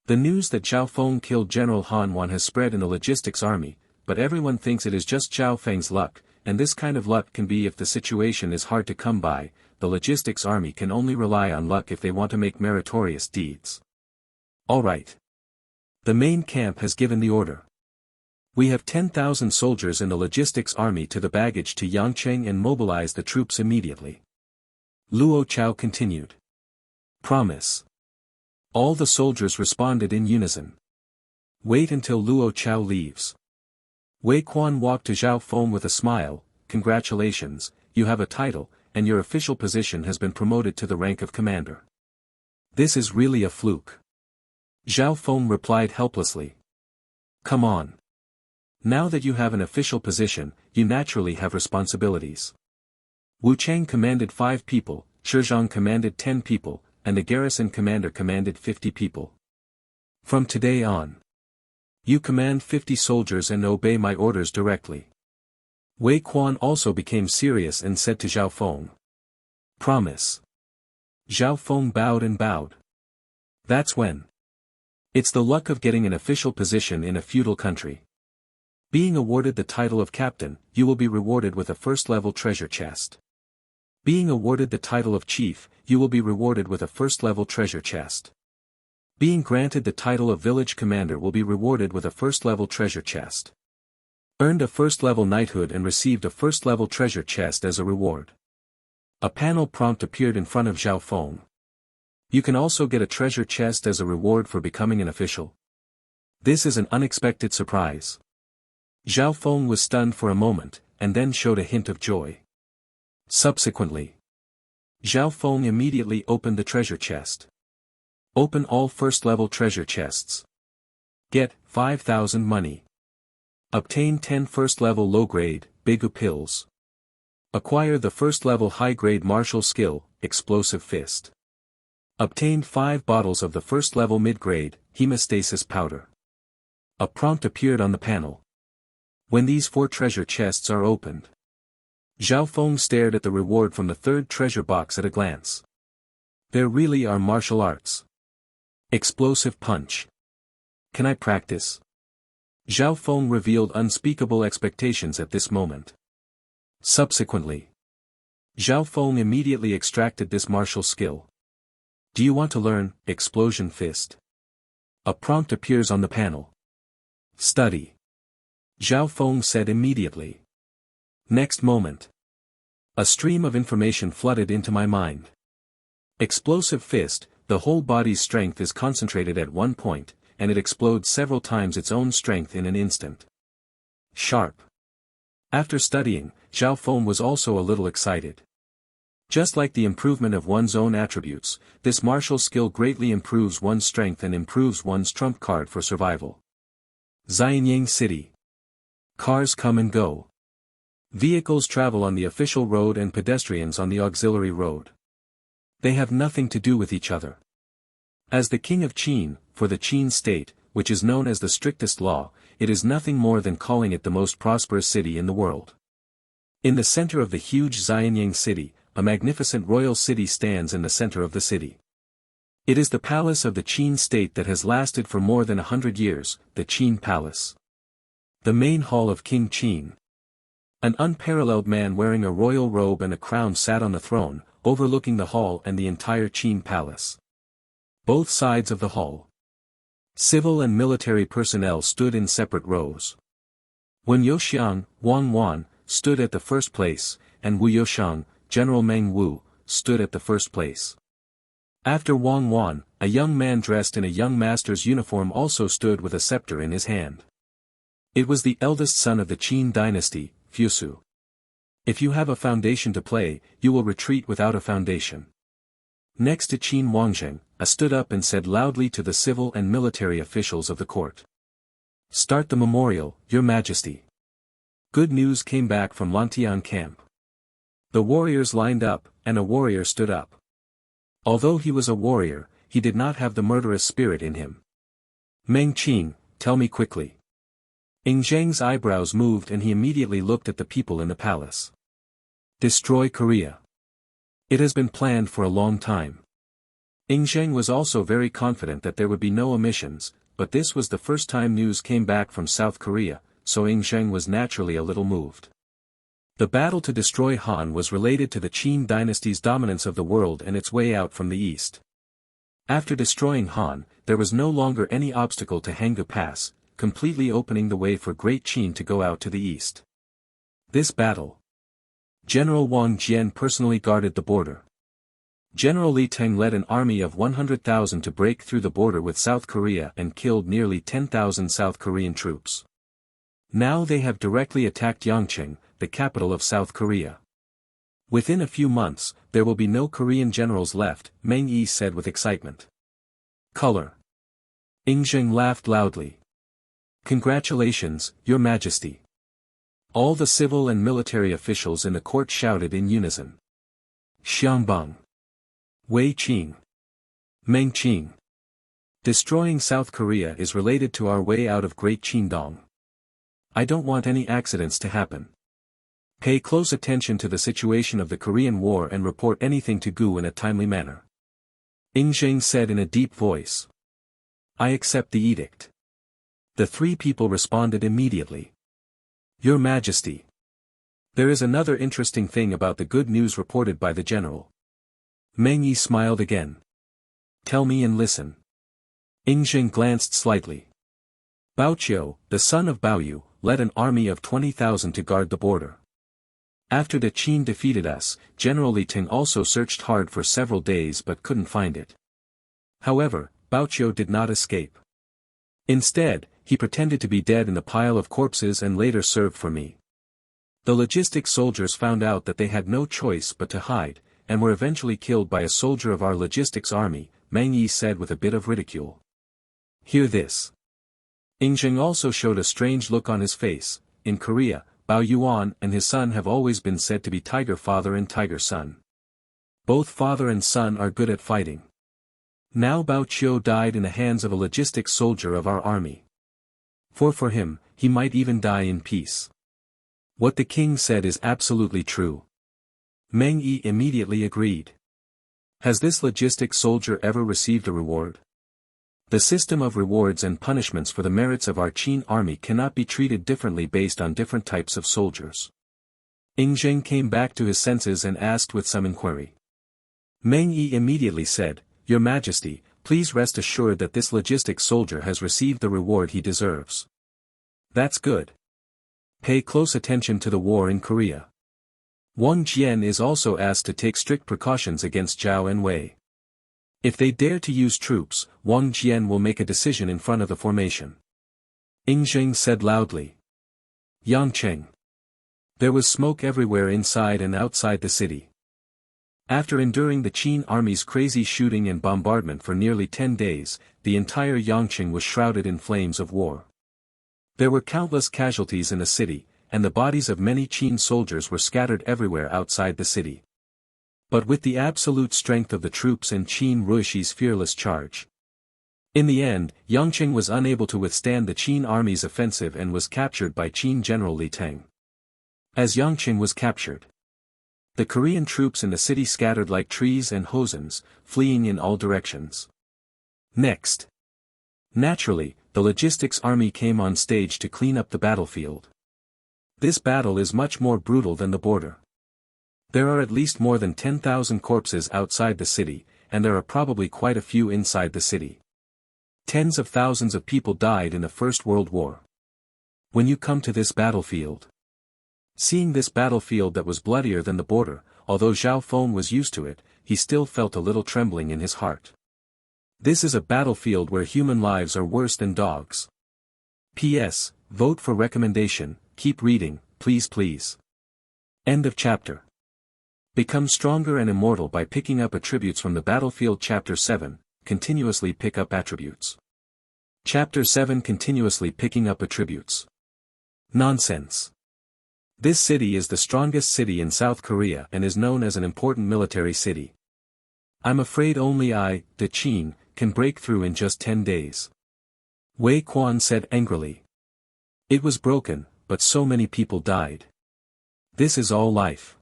The news that Zhao Feng killed General Han Wan has spread in the logistics army, but everyone thinks it is just Zhao Feng's luck, and this kind of luck can be if the situation is hard to come by. The logistics army can only rely on luck if they want to make meritorious deeds. Alright. The main camp has given the order. We have 10,000 soldiers in the logistics army to the baggage to Yangcheng and mobilize the troops immediately. Luo Chao continued. Promise. All the soldiers responded in unison. Wait until Luo Chao leaves. Wei Quan walked to Zhao Feng with a smile. Congratulations, you have a title, and your official position has been promoted to the rank of commander. This is really a fluke. Zhao Feng replied helplessly. Come on. Now that you have an official position, you naturally have responsibilities. Wu Chang commanded 5 people, Shizhang commanded 10 people, and the garrison commander commanded 50 people. From today on, you command 50 soldiers and obey my orders directly. Wei Quan also became serious and said to Zhao Feng. Promise. Zhao Feng bowed and bowed. That's when. It's the luck of getting an official position in a feudal country. Being awarded the title of captain, you will be rewarded with a first-level treasure chest. Being awarded the title of chief, you will be rewarded with a first-level treasure chest. Being granted the title of village commander will be rewarded with a first-level treasure chest. Earned a first-level knighthood and received a first-level treasure chest as a reward. A panel prompt appeared in front of Zhao Feng. You can also get a treasure chest as a reward for becoming an official. This is an unexpected surprise. Zhao Feng was stunned for a moment, and then showed a hint of joy. Subsequently, Zhao Feng immediately opened the treasure chest. Open all first-level treasure chests. Get 5,000 money. Obtain 10 first-level low-grade, Bigu pills. Acquire the first-level high-grade martial skill, Explosive Fist. Obtain 5 bottles of the first-level mid-grade, Hemostasis powder. A prompt appeared on the panel. When these 4 treasure chests are opened. Zhao Feng stared at the reward from the 3rd treasure box at a glance. There really are martial arts. Explosive punch. Can I practice? Zhao Feng revealed unspeakable expectations at this moment. Subsequently, Zhao Feng immediately extracted this martial skill. Do you want to learn Explosion Fist? A prompt appears on the panel. Study. Zhao Feng said immediately. Next moment. A stream of information flooded into my mind. Explosive Fist, the whole body's strength is concentrated at one point, and it explodes several times its own strength in an instant. Sharp. After studying, Zhao Feng was also a little excited. Just like the improvement of one's own attributes, this martial skill greatly improves one's strength and improves one's trump card for survival. Xianyang City. Cars come and go. Vehicles travel on the official road and pedestrians on the auxiliary road. They have nothing to do with each other. As the king of Qin, for the Qin state, which is known as the strictest law, it is nothing more than calling it the most prosperous city in the world. In the center of the huge Xianyang city, a magnificent royal city stands in the center of the city. It is the palace of the Qin state that has lasted for more than 100 years, the Qin Palace. The main hall of King Qin. An unparalleled man wearing a royal robe and a crown sat on the throne, overlooking the hall and the entire Qin Palace. Both sides of the hall. Civil and military personnel stood in separate rows. Wen Youxiang, Wang Wan, stood at the first place, and Wu Youshang, General Meng Wu, stood at the first place. After Wang Wan, a young man dressed in a young master's uniform also stood with a scepter in his hand. It was the eldest son of the Qin dynasty, Fusu. If you have a foundation to play, you will retreat without a foundation. Next to Qin Wangzheng, stood up and said loudly to the civil and military officials of the court. Start the memorial, Your Majesty. Good news came back from Lantian camp. The warriors lined up, and a warrior stood up. Although he was a warrior, he did not have the murderous spirit in him. Meng Qing, tell me quickly. Ing Zheng's eyebrows moved and he immediately looked at the people in the palace. Destroy Korea. It has been planned for a long time. Ing Zheng was also very confident that there would be no omissions, but this was the first time news came back from South Korea, so Ing Zheng was naturally a little moved. The battle to destroy Han was related to the Qin dynasty's dominance of the world and its way out from the east. After destroying Han, there was no longer any obstacle to Hanggu Pass, completely opening the way for Great Qin to go out to the east. This battle. General Wang Jian personally guarded the border. General Li Teng led an army of 100,000 to break through the border with South Korea and killed nearly 10,000 South Korean troops. Now they have directly attacked Yangcheng, the capital of South Korea. Within a few months, there will be no Korean generals left, Meng Yi said with excitement. Color. Ing Zheng laughed loudly. Congratulations, Your Majesty. All the civil and military officials in the court shouted in unison. Xiangbang. Wei Qing. Meng Qing. Destroying South Korea is related to our way out of Great Qingdong. I don't want any accidents to happen. Pay close attention to the situation of the Korean War and report anything to Gu in a timely manner. Ing Zheng said in a deep voice. I accept the edict. The three people responded immediately. Your Majesty. There is another interesting thing about the good news reported by the general. Meng Yi smiled again. Tell me and listen. Ing Zheng glanced slightly. Bao Qiu, the son of Bao Yu, led an army of 20,000 to guard the border. After the Qin defeated us, General Li Teng also searched hard for several days but couldn't find it. However, Bao Qiu did not escape. Instead, he pretended to be dead in a pile of corpses and later served for me. The logistics soldiers found out that they had no choice but to hide, and were eventually killed by a soldier of our logistics army, Meng Yi said with a bit of ridicule. Hear this. Ing Zheng also showed a strange look on his face. In Korea, Bao Yuan and his son have always been said to be tiger father and tiger son. Both father and son are good at fighting. Now Bao Qiu died in the hands of a logistics soldier of our army. For him, he might even die in peace. What the king said is absolutely true. Meng Yi immediately agreed. Has this logistics soldier ever received a reward? The system of rewards and punishments for the merits of our Qin army cannot be treated differently based on different types of soldiers. Ing Zheng came back to his senses and asked with some inquiry. Meng Yi immediately said, Your Majesty, please rest assured that this logistics soldier has received the reward he deserves. That's good. Pay close attention to the war in Korea. Wang Jian is also asked to take strict precautions against Zhao and Wei. If they dare to use troops, Wang Jian will make a decision in front of the formation. Ing Zheng said loudly. Yangcheng. There was smoke everywhere inside and outside the city. After enduring the Qin army's crazy shooting and bombardment for nearly 10 days, the entire Yangcheng was shrouded in flames of war. There were countless casualties in the city, and the bodies of many Qin soldiers were scattered everywhere outside the city. but with the absolute strength of the troops and Qin Ruishi's fearless charge. In the end, Yangqing was unable to withstand the Qin army's offensive and was captured by Qin General Li Teng. As Yangqing was captured, the Korean troops in the city scattered like trees and hosens, fleeing in all directions. Next, naturally, the logistics army came on stage to clean up the battlefield. This battle is much more brutal than the border. There are at least more than 10,000 corpses outside the city, and there are probably quite a few inside the city. Tens of thousands of people died in the First World War. When you come to this battlefield, seeing this battlefield that was bloodier than the border, although Zhao Feng was used to it, he still felt a little trembling in his heart. This is a battlefield where human lives are worse than dogs. P.S. Vote for recommendation, keep reading, please. End of chapter. Become stronger and immortal by picking up attributes from the battlefield. Chapter 7, continuously pick up attributes. Chapter 7, continuously picking up attributes. Nonsense. This city is the strongest city in South Korea and is known as an important military city. I'm afraid only I, the Qin, can break through in just 10 days. Wei Quan said angrily. It was broken, but so many people died. This is all life.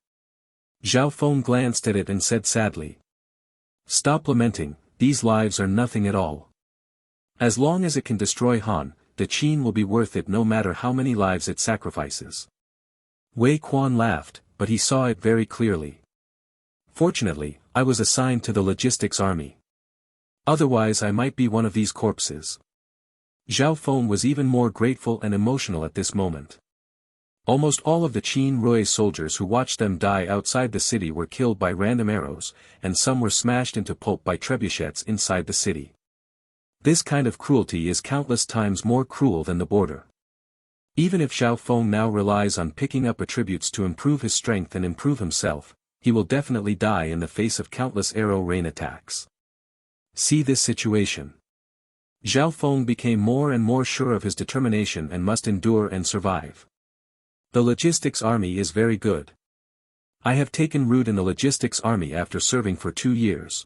Zhao Feng glanced at it and said sadly. Stop lamenting, these lives are nothing at all. As long as it can destroy Han, the Qin will be worth it no matter how many lives it sacrifices. Wei Quan laughed, but he saw it very clearly. Fortunately, I was assigned to the logistics army. Otherwise I might be one of these corpses. Zhao Feng was even more grateful and emotional at this moment. Almost all of the Qin Rui soldiers who watched them die outside the city were killed by random arrows, and some were smashed into pulp by trebuchets inside the city. This kind of cruelty is countless times more cruel than the border. Even if Zhao Feng now relies on picking up attributes to improve his strength and improve himself, he will definitely die in the face of countless arrow rain attacks. See this situation. Zhao Feng became more and more sure of his determination and must endure and survive. The logistics army is very good. I have taken root in the logistics army after serving for 2 years.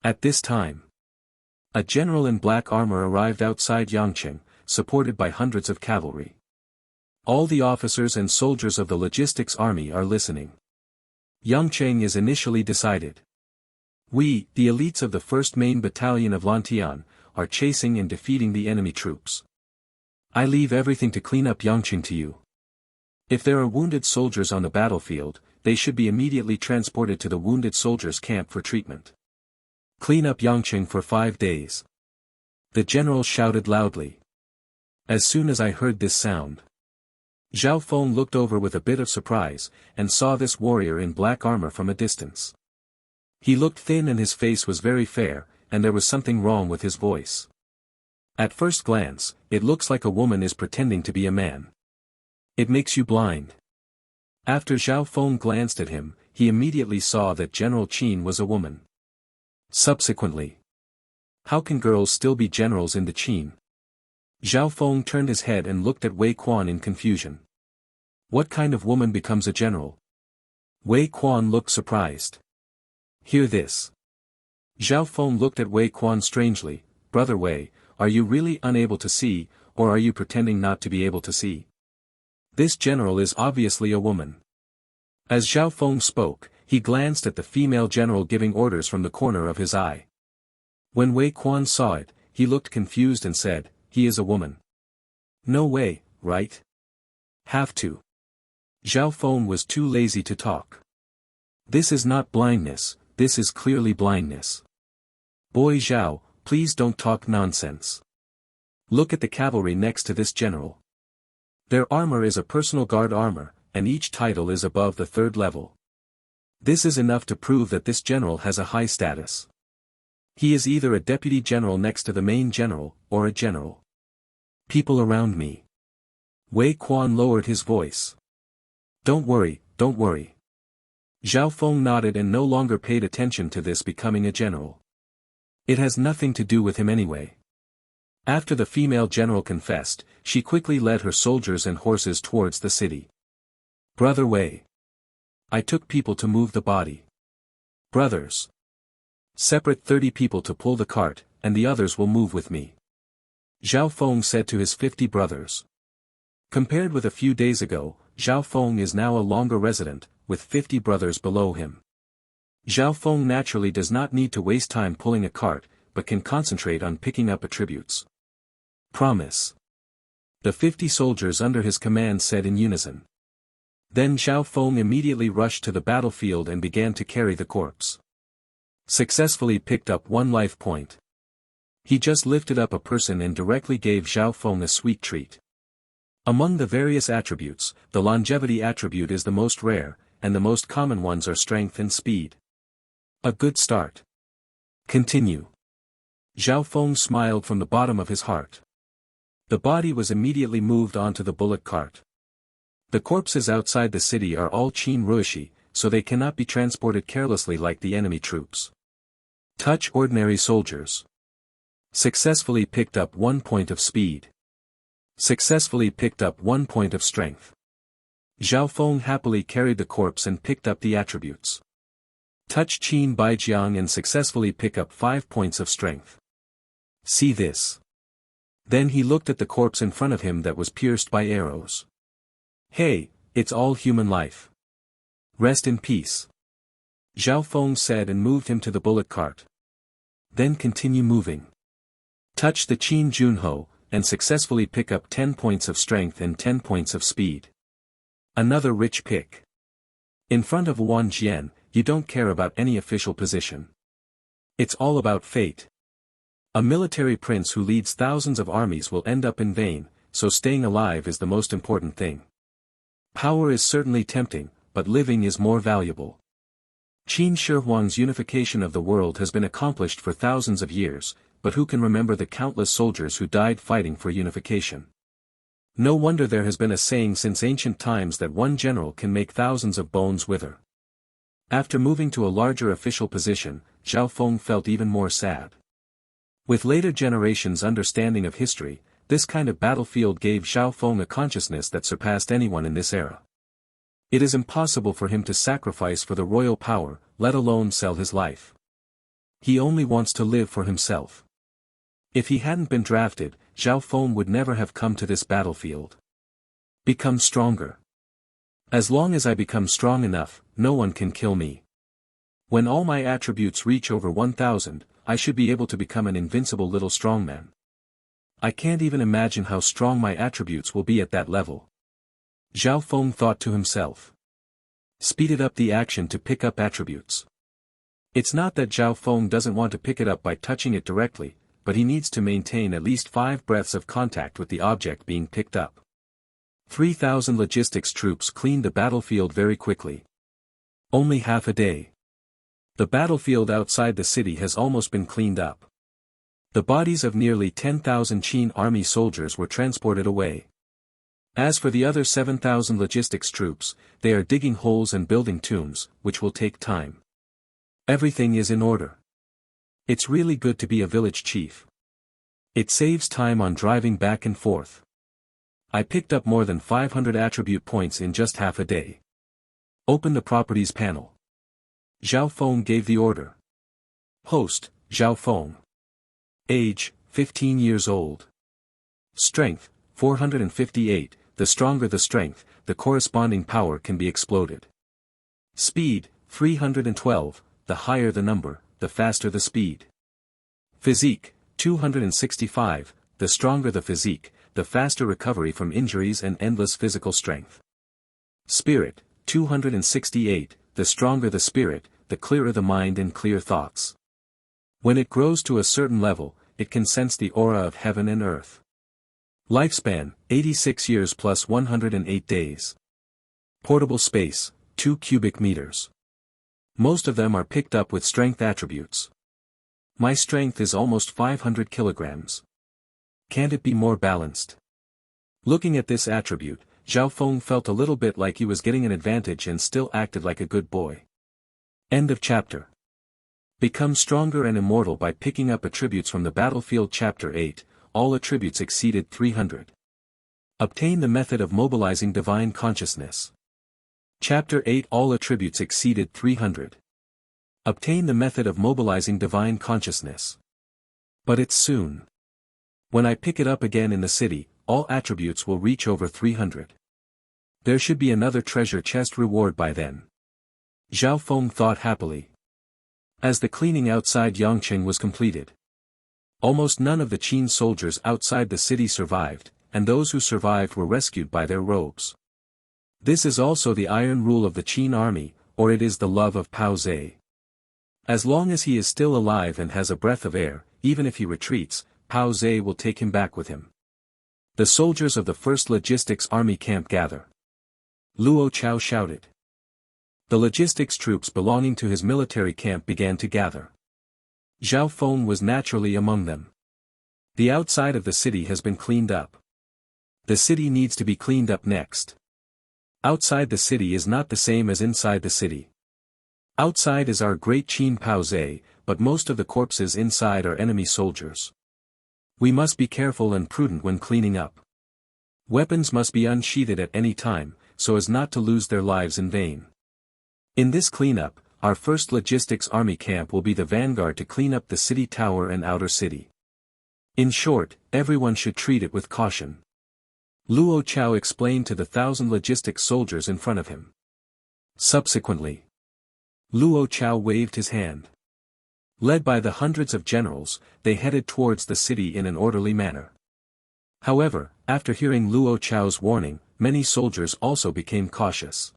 At this time, a general in black armor arrived outside Yangqing, supported by hundreds of cavalry. All the officers and soldiers of the logistics army are listening. Yangqing is initially decided. We, the elites of the 1st Main Battalion of Lantian, are chasing and defeating the enemy troops. I leave everything to clean up Yangqing to you. If there are wounded soldiers on the battlefield, they should be immediately transported to the wounded soldiers' camp for treatment. Clean up Yangqing for 5 days. The general shouted loudly. As soon as I heard this sound, Zhao Feng looked over with a bit of surprise, and saw this warrior in black armor from a distance. He looked thin and his face was very fair, and there was something wrong with his voice. At first glance, it looks like a woman is pretending to be a man. It makes you blind. After Zhao Feng glanced at him, he immediately saw that General Qin was a woman. Subsequently, how can girls still be generals in the Qin? Zhao Feng turned his head and looked at Wei Quan in confusion. What kind of woman becomes a general? Wei Quan looked surprised. Hear this. Zhao Feng looked at Wei Quan strangely. Brother Wei, are you really unable to see, or are you pretending not to be able to see? This general is obviously a woman. As Zhao Feng spoke, he glanced at the female general giving orders from the corner of his eye. When Wei Quan saw it, he looked confused and said, he is a woman. No way, right? Have to. Zhao Feng was too lazy to talk. This is not blindness, this is clearly blindness. Boy Zhao, please don't talk nonsense. Look at the cavalry next to this general. Their armor is a personal guard armor, and each title is above the 3rd level. This is enough to prove that this general has a high status. He is either a deputy general next to the main general, or a general. People around me. Wei Quan lowered his voice. Don't worry, don't worry. Zhao Feng nodded and no longer paid attention to this becoming a general. It has nothing to do with him anyway. After the female general confessed, she quickly led her soldiers and horses towards the city. Brother Wei. I took people to move the body. Brothers. Separate 30 people to pull the cart, and the others will move with me. Zhao Feng said to his 50 brothers. Compared with a few days ago, Zhao Feng is now a longer resident, with 50 brothers below him. Zhao Feng naturally does not need to waste time pulling a cart, but can concentrate on picking up attributes. Promise. The 50 soldiers under his command said in unison. Then Zhao Feng immediately rushed to the battlefield and began to carry the corpse. Successfully picked up 1 life point. He just lifted up a person and directly gave Zhao Feng a sweet treat. Among the various attributes, the longevity attribute is the most rare, and the most common ones are strength and speed. A good start. Continue. Zhao Feng smiled from the bottom of his heart. The body was immediately moved onto the bullock cart. The corpses outside the city are all Qin Ruishi, so they cannot be transported carelessly like the enemy troops. Touch ordinary soldiers. Successfully picked up 1 point of speed. Successfully picked up 1 point of strength. Zhao Feng happily carried the corpse and picked up the attributes. Touch Qin Baijiang and successfully pick up 5 points of strength. See this. Then he looked at the corpse in front of him that was pierced by arrows. Hey, it's all human life. Rest in peace. Zhao Feng said and moved him to the bullock cart. Then continue moving. Touch the Qin Junho, and successfully pick up 10 points of strength and 10 points of speed. Another rich pick. In front of Wang Jian, you don't care about any official position. It's all about fate. A military prince who leads thousands of armies will end up in vain, so staying alive is the most important thing. Power is certainly tempting, but living is more valuable. Qin Shi Huang's unification of the world has been accomplished for thousands of years, but who can remember the countless soldiers who died fighting for unification? No wonder there has been a saying since ancient times that one general can make thousands of bones wither. After moving to a larger official position, Zhao Feng felt even more sad. With later generations' understanding of history, this kind of battlefield gave Zhao Feng a consciousness that surpassed anyone in this era. It is impossible for him to sacrifice for the royal power, let alone sell his life. He only wants to live for himself. If he hadn't been drafted, Zhao Feng would never have come to this battlefield. Become stronger. As long as I become strong enough, no one can kill me. When all my attributes reach over 1,000, I should be able to become an invincible little strongman. I can't even imagine how strong my attributes will be at that level. Zhao Feng thought to himself. Speeded up the action to pick up attributes. It's not that Zhao Feng doesn't want to pick it up by touching it directly, but he needs to maintain at least 5 breaths of contact with the object being picked up. 3,000 logistics troops cleaned the battlefield very quickly. Only half a day. The battlefield outside the city has almost been cleaned up. The bodies of nearly 10,000 Qin army soldiers were transported away. As for the other 7,000 logistics troops, they are digging holes and building tombs, which will take time. Everything is in order. It's really good to be a village chief. It saves time on driving back and forth. I picked up more than 500 attribute points in just half a day. Open the properties panel. Zhao Feng gave the order. Host, Zhao Feng. Age, 15 years old. Strength, 458, the stronger the strength, the corresponding power can be exploded. Speed, 312, the higher the number, the faster the speed. Physique, 265, the stronger the physique, the faster recovery from injuries and endless physical strength. Spirit, 268, the stronger the spirit, the clearer the mind and clear thoughts. When it grows to a certain level, it can sense the aura of heaven and earth. Lifespan, 86 years plus 108 days. Portable space, 2 cubic meters. Most of them are picked up with strength attributes. My strength is almost 500 kilograms. Can't it be more balanced? Looking at this attribute, Zhao Feng felt a little bit like he was getting an advantage and still acted like a good boy. End of chapter. Become stronger and immortal by picking up attributes from the battlefield. Chapter 8, all attributes exceeded 300. Obtain the method of mobilizing divine consciousness. Chapter 8, all attributes exceeded 300. Obtain the method of mobilizing divine consciousness. But it's soon. When I pick it up again in the city, all attributes will reach over 300. There should be another treasure chest reward by then. Zhao Feng thought happily. As the cleaning outside Yangcheng was completed, almost none of the Qin soldiers outside the city survived, and those who survived were rescued by their robes. This is also the iron rule of the Qin army, or it is the love of Pao Zhe. As long as he is still alive and has a breath of air, even if he retreats, Pao Zhe will take him back with him. The soldiers of the 1st Logistics Army camp gather. Luo Chao shouted. The logistics troops belonging to his military camp began to gather. Zhao Feng was naturally among them. The outside of the city has been cleaned up. The city needs to be cleaned up next. Outside the city is not the same as inside the city. Outside is our great Qin Pao Zhe, but most of the corpses inside are enemy soldiers. We must be careful and prudent when cleaning up. Weapons must be unsheathed at any time, so as not to lose their lives in vain. In this cleanup, our 1st Logistics Army camp will be the vanguard to clean up the city tower and outer city. In short, everyone should treat it with caution. Luo Chao explained to the 1,000 logistics soldiers in front of him. Subsequently, Luo Chao waved his hand. Led by the hundreds of generals, they headed towards the city in an orderly manner. However, after hearing Luo Chao's warning, many soldiers also became cautious.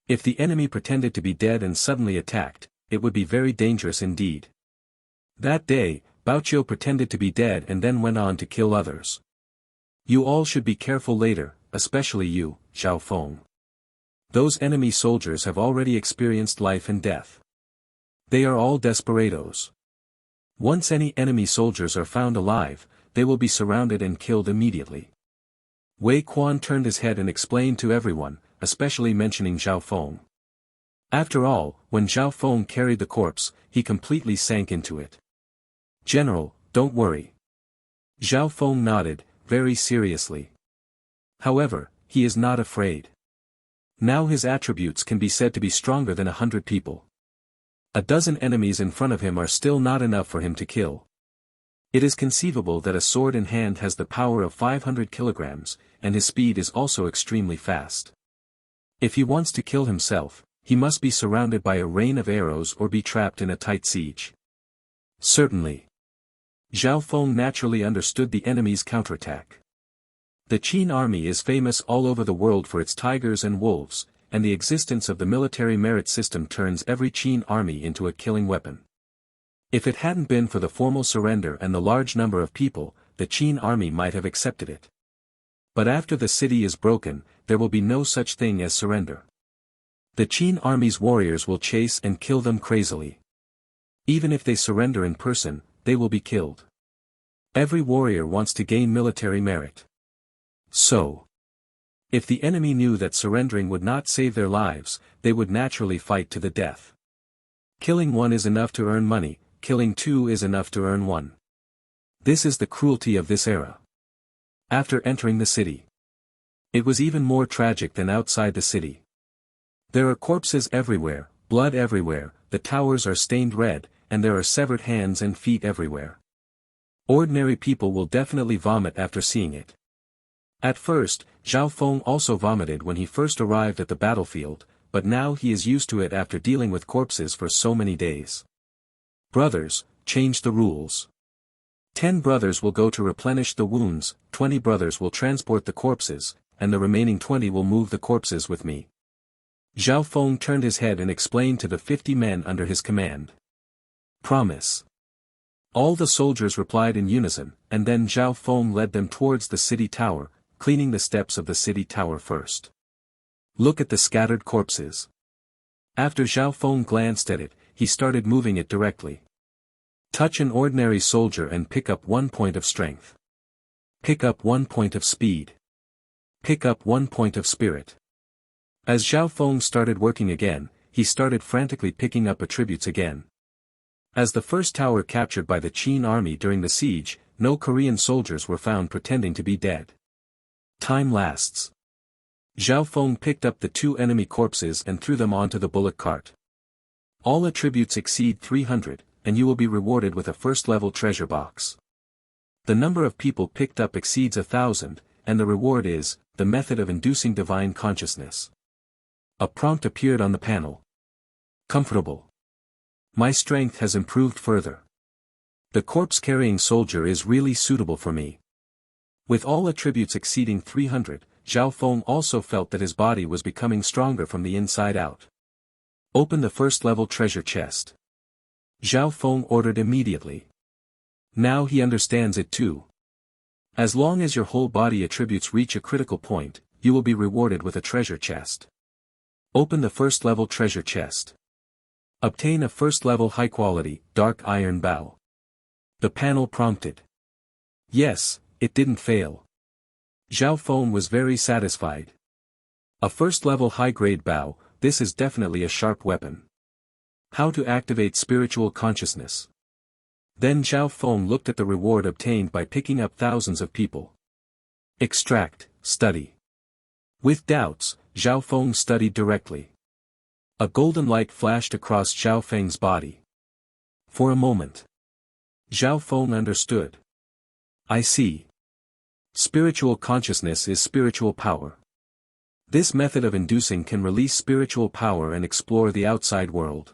If the enemy pretended to be dead and suddenly attacked, it would be very dangerous indeed. That day, Baoqiu pretended to be dead and then went on to kill others. You all should be careful later, especially you, Zhao Feng. Those enemy soldiers have already experienced life and death. They are all desperados. Once any enemy soldiers are found alive, they will be surrounded and killed immediately. Wei Quan turned his head and explained to everyone, especially mentioning Zhao Feng. After all, when Zhao Feng carried the corpse, he completely sank into it. General, don't worry. Zhao Feng nodded, very seriously. However, he is not afraid. Now his attributes can be said to be stronger than 100 people. A dozen enemies in front of him are still not enough for him to kill. It is conceivable that a sword in hand has the power of 500 kilograms, and his speed is also extremely fast. If he wants to kill himself, he must be surrounded by a rain of arrows or be trapped in a tight siege. Certainly. Zhao Feng naturally understood the enemy's counterattack. The Qin army is famous all over the world for its tigers and wolves, and the existence of the military merit system turns every Qin army into a killing weapon. If it hadn't been for the formal surrender and the large number of people, the Qin army might have accepted it. But after the city is broken, there will be no such thing as surrender. The Qin army's warriors will chase and kill them crazily. Even if they surrender in person, they will be killed. Every warrior wants to gain military merit. So, if the enemy knew that surrendering would not save their lives, they would naturally fight to the death. Killing one is enough to earn money, killing two is enough to earn one. This is the cruelty of this era. After entering the city, it was even more tragic than outside the city. There are corpses everywhere, blood everywhere, the towers are stained red, and there are severed hands and feet everywhere. Ordinary people will definitely vomit after seeing it. At first, Zhao Feng also vomited when he first arrived at the battlefield, but now he is used to it after dealing with corpses for so many days. Brothers, change the rules. 10 brothers will go to replenish the wounds, 20 brothers will transport the corpses, and the remaining 20 will move the corpses with me. Zhao Feng turned his head and explained to the 50 men under his command. Promise. All the soldiers replied in unison, and then Zhao Feng led them towards the city tower, cleaning the steps of the city tower first. Look at the scattered corpses. After Zhao Feng glanced at it, he started moving it directly. Touch an ordinary soldier and pick up 1 point of strength. Pick up 1 point of speed. Pick up 1 point of spirit. As Zhao Feng started working again, he started frantically picking up attributes again. As the first tower captured by the Qin army during the siege, no Korean soldiers were found pretending to be dead. Time lasts. Zhao Feng picked up the 2 enemy corpses and threw them onto the bullock cart. All attributes exceed 300, and you will be rewarded with a first-level treasure box. The number of people picked up exceeds 1,000, and the reward is, the method of inducing divine consciousness. A prompt appeared on the panel. Comfortable. My strength has improved further. The corpse-carrying soldier is really suitable for me. With all attributes exceeding 300, Zhao Feng also felt that his body was becoming stronger from the inside out. Open the first-level treasure chest. Zhao Feng ordered immediately. Now he understands it too. As long as your whole body attributes reach a critical point, you will be rewarded with a treasure chest. Open the first-level treasure chest. Obtain a first-level high-quality, dark iron bow. The panel prompted. Yes, it didn't fail. Zhao Feng was very satisfied. A first-level high-grade bow, this is definitely a sharp weapon. How to activate spiritual consciousness. Then Zhao Feng looked at the reward obtained by picking up thousands of people. Extract, study. With doubts, Zhao Feng studied directly. A golden light flashed across Zhao Feng's body. For a moment, Zhao Feng understood. I see. Spiritual consciousness is spiritual power. This method of inducing can release spiritual power and explore the outside world.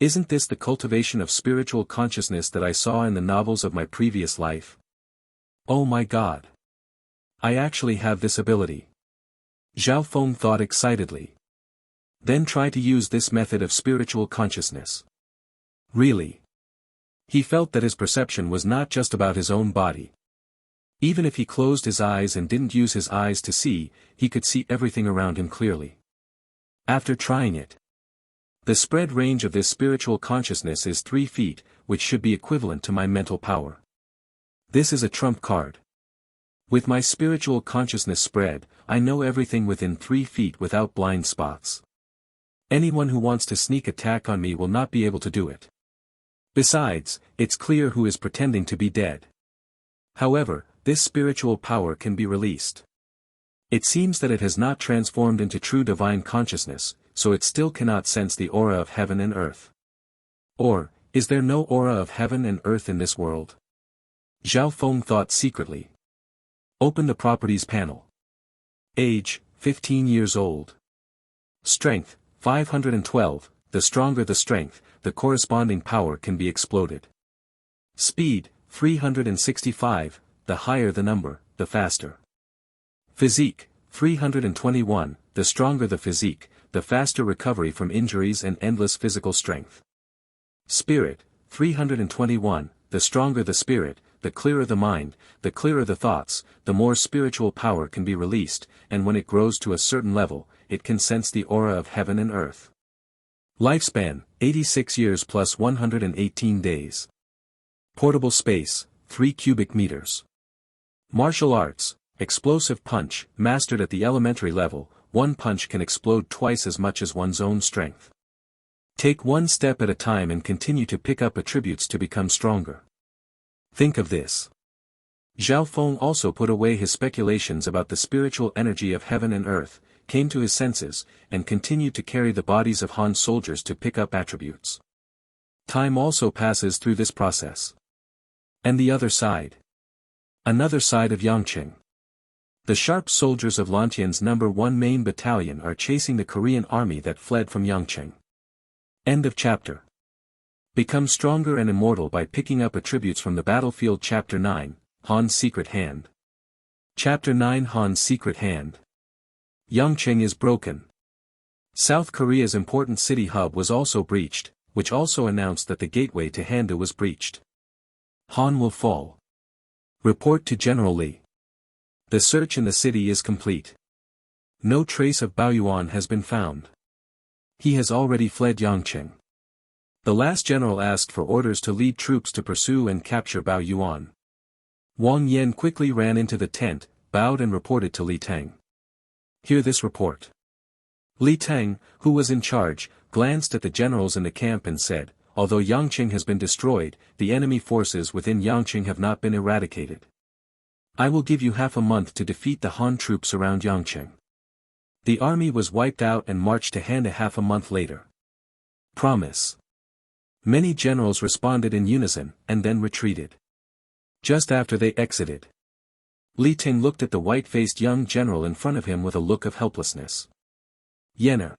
Isn't this the cultivation of spiritual consciousness that I saw in the novels of my previous life? Oh my God! I actually have this ability. Zhao Feng thought excitedly. Then try to use this method of spiritual consciousness. Really? He felt that his perception was not just about his own body. Even if he closed his eyes and didn't use his eyes to see, he could see everything around him clearly. After trying it, the spread range of this spiritual consciousness is 3 feet, which should be equivalent to my mental power. This is a trump card. With my spiritual consciousness spread, I know everything within 3 feet without blind spots. Anyone who wants to sneak attack on me will not be able to do it. Besides, it's clear who is pretending to be dead. However, this spiritual power can be released. It seems that it has not transformed into true divine consciousness, so it still cannot sense the aura of heaven and earth. Or, is there no aura of heaven and earth in this world? Zhao Feng thought secretly. Open the properties panel. Age, 15 years old. Strength, 512, the stronger the strength, the corresponding power can be exploded. Speed, 365, the higher the number, the faster. Physique, 321, the stronger the physique, the faster recovery from injuries and endless physical strength. Spirit, 321, the stronger the spirit, the clearer the mind, the clearer the thoughts, the more spiritual power can be released, and when it grows to a certain level, it can sense the aura of heaven and earth. Lifespan, 86 years plus 118 days. Portable space, 3 cubic meters. Martial arts, explosive punch, mastered at the elementary level, one punch can explode twice as much as one's own strength. Take one step at a time and continue to pick up attributes to become stronger. Think of this. Zhao Feng also put away his speculations about the spiritual energy of heaven and earth, came to his senses, and continued to carry the bodies of Han soldiers to pick up attributes. Time also passes through this process. And the other side. Another side of Yangqing. The sharp soldiers of Lantian's No. 1 main battalion are chasing the Korean army that fled from Yangqing. End of chapter. Become stronger and immortal by picking up attributes from the battlefield. Chapter 9, Han's Secret Hand. Chapter 9, Han's Secret Hand. Yangqing is broken. South Korea's important city hub was also breached, which also announced that the gateway to Handu was breached. Han will fall. Report to General Li. The search in the city is complete. No trace of Bao Yuan has been found. He has already fled Yangqing. The last general asked for orders to lead troops to pursue and capture Bao Yuan. Wang Yan quickly ran into the tent, bowed and reported to Li Teng. Hear this report. Li Teng, who was in charge, glanced at the generals in the camp and said, although Yangqing has been destroyed, the enemy forces within Yangqing have not been eradicated. I will give you half a month to defeat the Han troops around Yangqing. The army was wiped out and marched to Handa half a month later. Promise. Many generals responded in unison, and then retreated. Just after they exited, Li Ting looked at the white-faced young general in front of him with a look of helplessness. Yenner.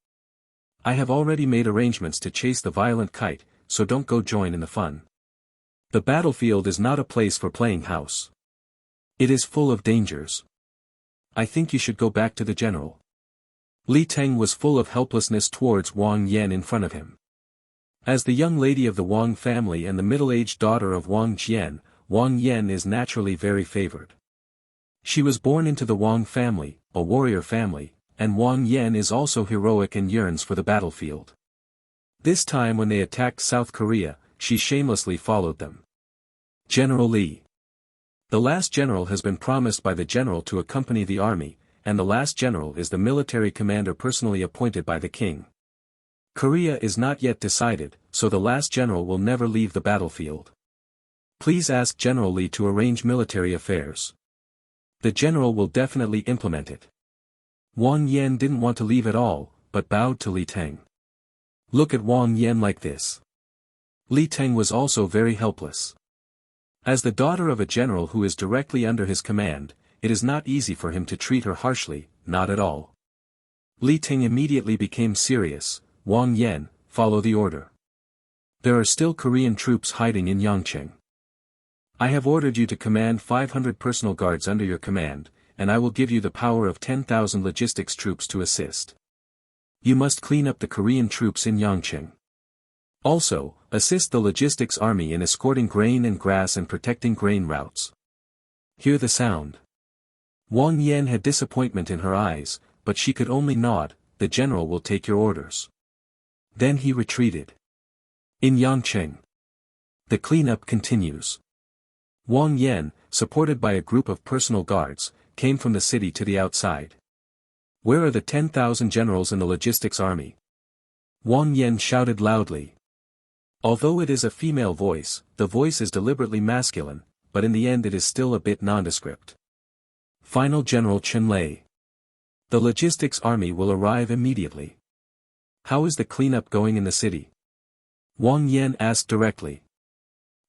I have already made arrangements to chase the violent kite, so don't go join in the fun. The battlefield is not a place for playing house. It is full of dangers. I think you should go back to the general. Li Teng was full of helplessness towards Wang Yan in front of him. As the young lady of the Wang family and the middle-aged daughter of Wang Jian, Wang Yan is naturally very favored. She was born into the Wang family, a warrior family, and Wang Yan is also heroic and yearns for the battlefield. This time when they attacked South Korea, she shamelessly followed them. General Li. The last general has been promised by the general to accompany the army, and the last general is the military commander personally appointed by the king. Korea is not yet decided, so the last general will never leave the battlefield. Please ask General Li to arrange military affairs. The general will definitely implement it. Wang Yan didn't want to leave at all, but bowed to Li Teng. Look at Wang Yan like this. Li Teng was also very helpless. As the daughter of a general who is directly under his command, it is not easy for him to treat her harshly, not at all. Li Teng immediately became serious. Wang Yan, follow the order. There are still Korean troops hiding in Yangcheng. I have ordered you to command 500 personal guards under your command, and I will give you the power of 10,000 logistics troops to assist. You must clean up the Korean troops in Yangcheng. Also, assist the logistics army in escorting grain and grass and protecting grain routes. Hear the sound. Wang Yan had disappointment in her eyes, but she could only nod. The general will take your orders. Then he retreated. In Yangcheng, the cleanup continues. Wang Yan, supported by a group of personal guards, came from the city to the outside. Where are the 10,000 generals in the logistics army? Wang Yan shouted loudly. Although it is a female voice, the voice is deliberately masculine, but in the end it is still a bit nondescript. Final General Chen Lei. The logistics army will arrive immediately. How is the cleanup going in the city? Wang Yan asked directly.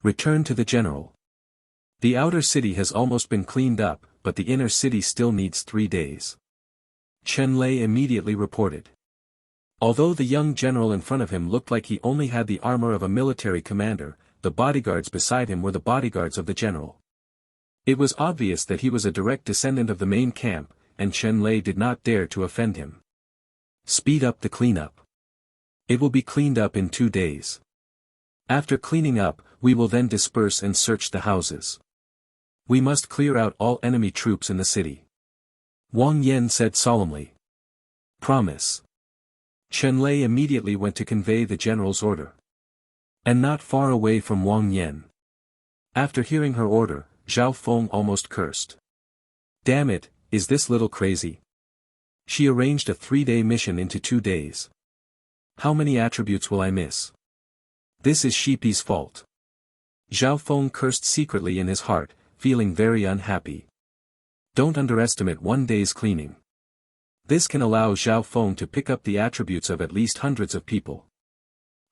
Return to the general. The outer city has almost been cleaned up, but the inner city still needs 3 days. Chen Lei immediately reported. Although the young general in front of him looked like he only had the armor of a military commander, the bodyguards beside him were the bodyguards of the general. It was obvious that he was a direct descendant of the main camp, and Chen Lei did not dare to offend him. Speed up the cleanup. It will be cleaned up in 2 days. After cleaning up, we will then disperse and search the houses. We must clear out all enemy troops in the city. Wang Yan said solemnly. Promise. Chen Lei immediately went to convey the general's order. And not far away from Wang Yan. After hearing her order, Zhao Feng almost cursed. Damn it, is this little crazy? She arranged a 3-day mission into 2 days. How many attributes will I miss? This is Sheepy's fault. Zhao Feng cursed secretly in his heart, feeling very unhappy. Don't underestimate 1 day's cleaning. This can allow Zhao Feng to pick up the attributes of at least hundreds of people.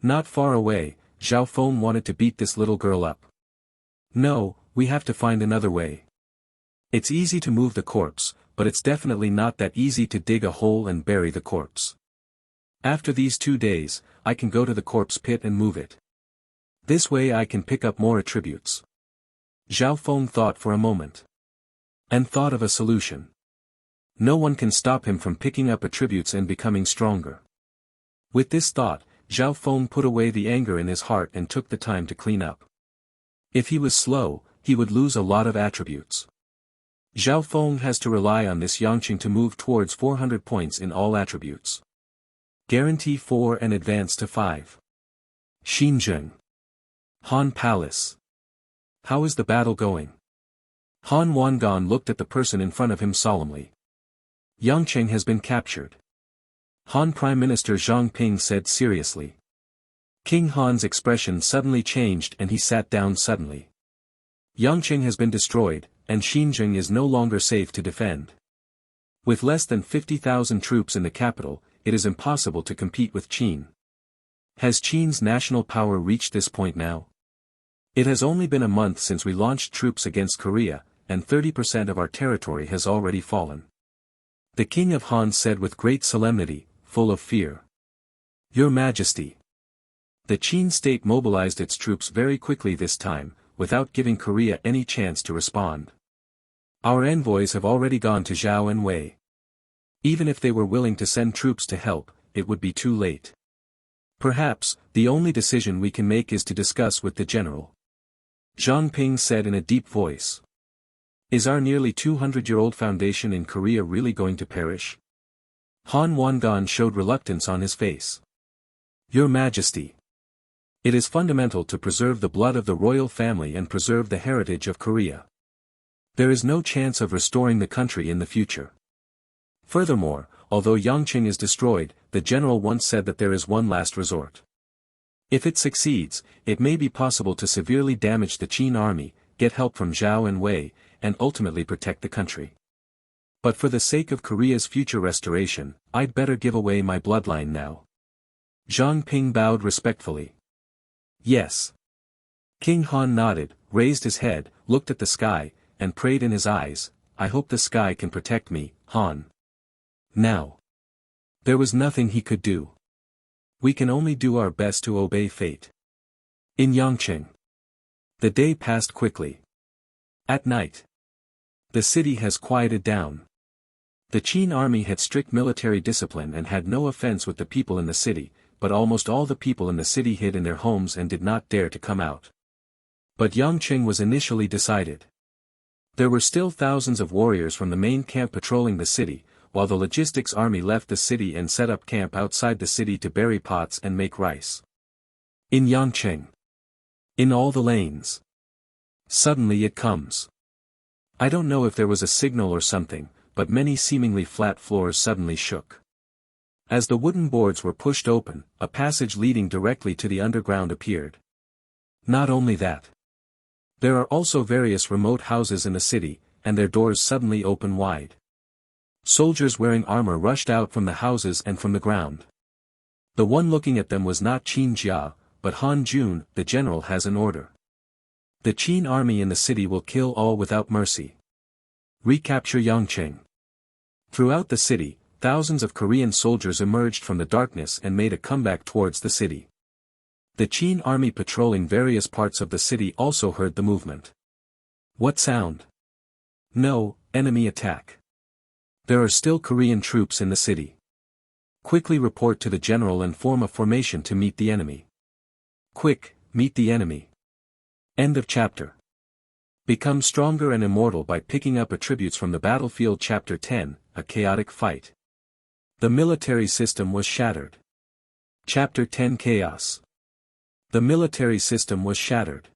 Not far away, Zhao Feng wanted to beat this little girl up. No, we have to find another way. It's easy to move the corpse, but it's definitely not that easy to dig a hole and bury the corpse. After these 2 days, I can go to the corpse pit and move it. This way I can pick up more attributes. Zhao Feng thought for a moment. And thought of a solution. No one can stop him from picking up attributes and becoming stronger. With this thought, Zhao Feng put away the anger in his heart and took the time to clean up. If he was slow, he would lose a lot of attributes. Zhao Feng has to rely on this Yangqing to move towards 400 points in all attributes. Guarantee 4 and advance to 5. Xinjiang. Han Palace. How is the battle going? Han Wangan looked at the person in front of him solemnly. Yangcheng has been captured. Han Prime Minister Zhang Ping said seriously. King Han's expression suddenly changed and he sat down suddenly. Yangcheng has been destroyed, and Xinjiang is no longer safe to defend. With less than 50,000 troops in the capital, it is impossible to compete with Qin. Has Qin's national power reached this point now? It has only been a month since we launched troops against Korea, and 30% of our territory has already fallen. The king of Han said with great solemnity, full of fear. Your Majesty. The Qin state mobilized its troops very quickly this time, without giving Korea any chance to respond. Our envoys have already gone to Zhao and Wei. Even if they were willing to send troops to help, it would be too late. Perhaps, the only decision we can make is to discuss with the general. Zhang Ping said in a deep voice. Is our nearly 200-year-old foundation in Korea really going to perish? Han Wangan showed reluctance on his face. Your Majesty. It is fundamental to preserve the blood of the royal family and preserve the heritage of Korea. There is no chance of restoring the country in the future. Furthermore, although Yangqing is destroyed, the general once said that there is one last resort. If it succeeds, it may be possible to severely damage the Qin army, get help from Zhao and Wei, and ultimately protect the country. But for the sake of Korea's future restoration, I'd better give away my bloodline now. Zhang Ping bowed respectfully. Yes. King Han nodded, raised his head, looked at the sky, and prayed in his eyes, I hope the sky can protect me, Han. Now. There was nothing he could do. We can only do our best to obey fate. In Yangqing. The day passed quickly. At night. The city has quieted down. The Qin army had strict military discipline and had no offense with the people in the city, but almost all the people in the city hid in their homes and did not dare to come out. But Yangqing was initially decided. There were still thousands of warriors from the main camp patrolling the city, while the logistics army left the city and set up camp outside the city to bury pots and make rice. In Yangqing. In all the lanes. Suddenly it comes. I don't know if there was a signal or something, but many seemingly flat floors suddenly shook. As the wooden boards were pushed open, a passage leading directly to the underground appeared. Not only that. There are also various remote houses in the city, and their doors suddenly open wide. Soldiers wearing armor rushed out from the houses and from the ground. The one looking at them was not Qin Jia, but Han Jun. The general has an order. The Qin army in the city will kill all without mercy. Recapture Yangqing. Throughout the city, thousands of Korean soldiers emerged from the darkness and made a comeback towards the city. The Qin army patrolling various parts of the city also heard the movement. What sound? No, enemy attack. There are still Korean troops in the city. Quickly report to the general and form a formation to meet the enemy. Quick, meet the enemy. End of chapter. Become stronger and immortal by picking up attributes from the battlefield. Chapter 10, A Chaotic Fight. The military system was shattered. Chapter 10, Chaos. The military system was shattered.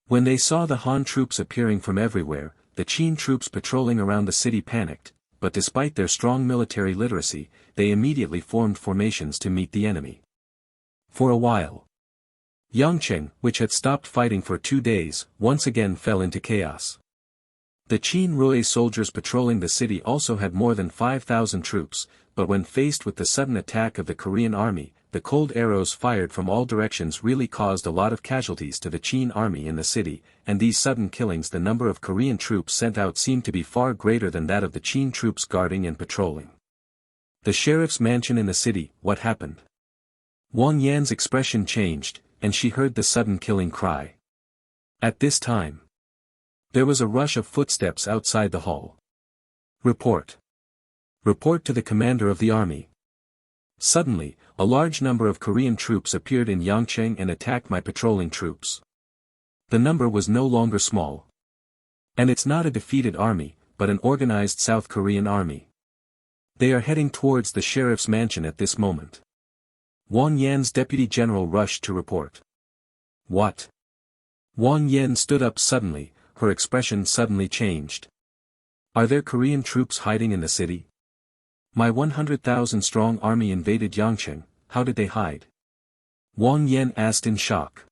When they saw the Han troops appearing from everywhere, the Qin troops patrolling around the city panicked, but despite their strong military literacy, they immediately formed formations to meet the enemy. For a while, Yangqing, which had stopped fighting for 2 days, once again fell into chaos. The Qin Rui soldiers patrolling the city also had more than 5,000 troops, but when faced with the sudden attack of the Korean army, the cold arrows fired from all directions really caused a lot of casualties to the Qin army in the city, and these sudden killings, the number of Korean troops sent out seemed to be far greater than that of the Qin troops guarding and patrolling. The sheriff's mansion in the city. What happened? Wang Yan's expression changed, and she heard the sudden killing cry. At this time, there was a rush of footsteps outside the hall. Report. Report to the commander of the army. Suddenly, a large number of Korean troops appeared in Yangqing and attacked my patrolling troops. The number was no longer small. And it's not a defeated army, but an organized South Korean army. They are heading towards the sheriff's mansion at this moment. Wang Yan's deputy general rushed to report. What? Wang Yan stood up suddenly, her expression suddenly changed. Are there Korean troops hiding in the city? My 100,000-strong army invaded Yangqing. How did they hide? Wang Yan asked in shock.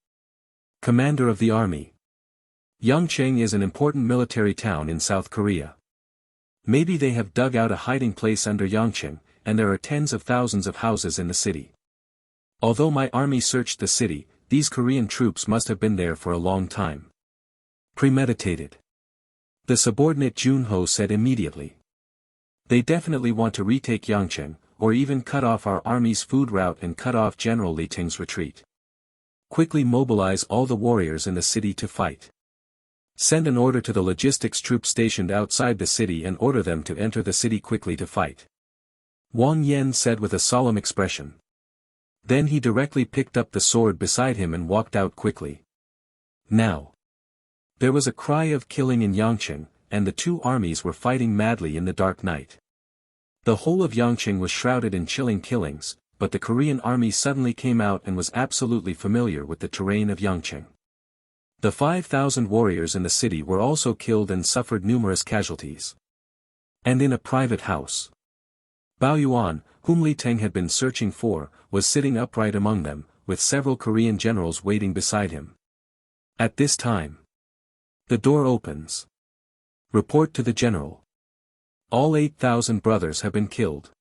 Commander of the army. Yangqing is an important military town in South Korea. Maybe they have dug out a hiding place under Yangqing, and there are tens of thousands of houses in the city. Although my army searched the city, these Korean troops must have been there for a long time. Premeditated. The subordinate Junho said immediately. They definitely want to retake Yangcheng, or even cut off our army's food route and cut off General Li Ting's retreat. Quickly mobilize all the warriors in the city to fight. Send an order to the logistics troops stationed outside the city and order them to enter the city quickly to fight. Wang Yan said with a solemn expression. Then he directly picked up the sword beside him and walked out quickly. Now. There was a cry of killing in Yangcheng, and the two armies were fighting madly in the dark night. The whole of Yangcheng was shrouded in chilling killings, but the Korean army suddenly came out and was absolutely familiar with the terrain of Yangcheng. The 5,000 warriors in the city were also killed and suffered numerous casualties. And in a private house, Bao Yuan, whom Li Teng had been searching for, was sitting upright among them, with several Korean generals waiting beside him. At this time, the door opens. Report to the general. All 8,000 brothers have been killed.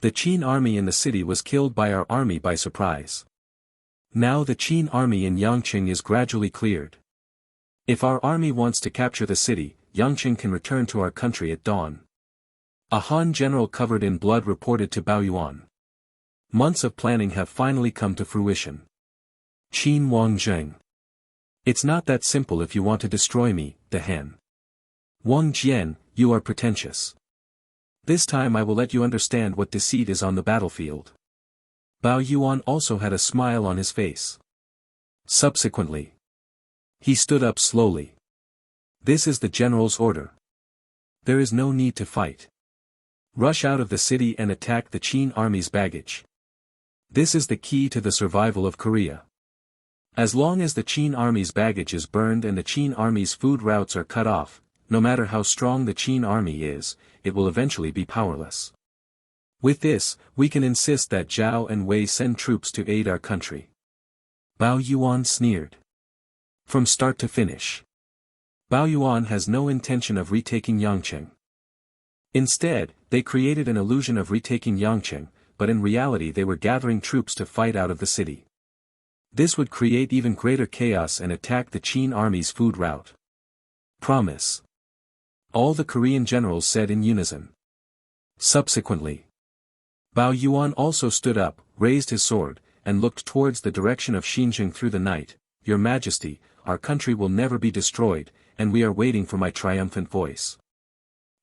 The Qin army in the city was killed by our army by surprise. Now the Qin army in Yangcheng is gradually cleared. If our army wants to capture the city, Yangcheng can return to our country at dawn. A Han general covered in blood reported to Bao Yuan. Months of planning have finally come to fruition. Qin Wangzheng. It's not that simple if you want to destroy me, De Han. Wang Jian, you are pretentious. This time I will let you understand what deceit is on the battlefield. Bao Yuan also had a smile on his face. Subsequently, he stood up slowly. This is the general's order. There is no need to fight. Rush out of the city and attack the Qin army's baggage. This is the key to the survival of Korea. As long as the Qin army's baggage is burned and the Qin army's food routes are cut off, no matter how strong the Qin army is, it will eventually be powerless. With this, we can insist that Zhao and Wei send troops to aid our country. Bao Yuan sneered. From start to finish, Bao Yuan has no intention of retaking Yangcheng. Instead, they created an illusion of retaking Yangcheng, but in reality they were gathering troops to fight out of the city. This would create even greater chaos and attack the Qin army's food route. Promise. All the Korean generals said in unison. Subsequently, Bao Yuan also stood up, raised his sword, and looked towards the direction of Xinjiang through the night. Your Majesty, our country will never be destroyed, and we are waiting for my triumphant voice.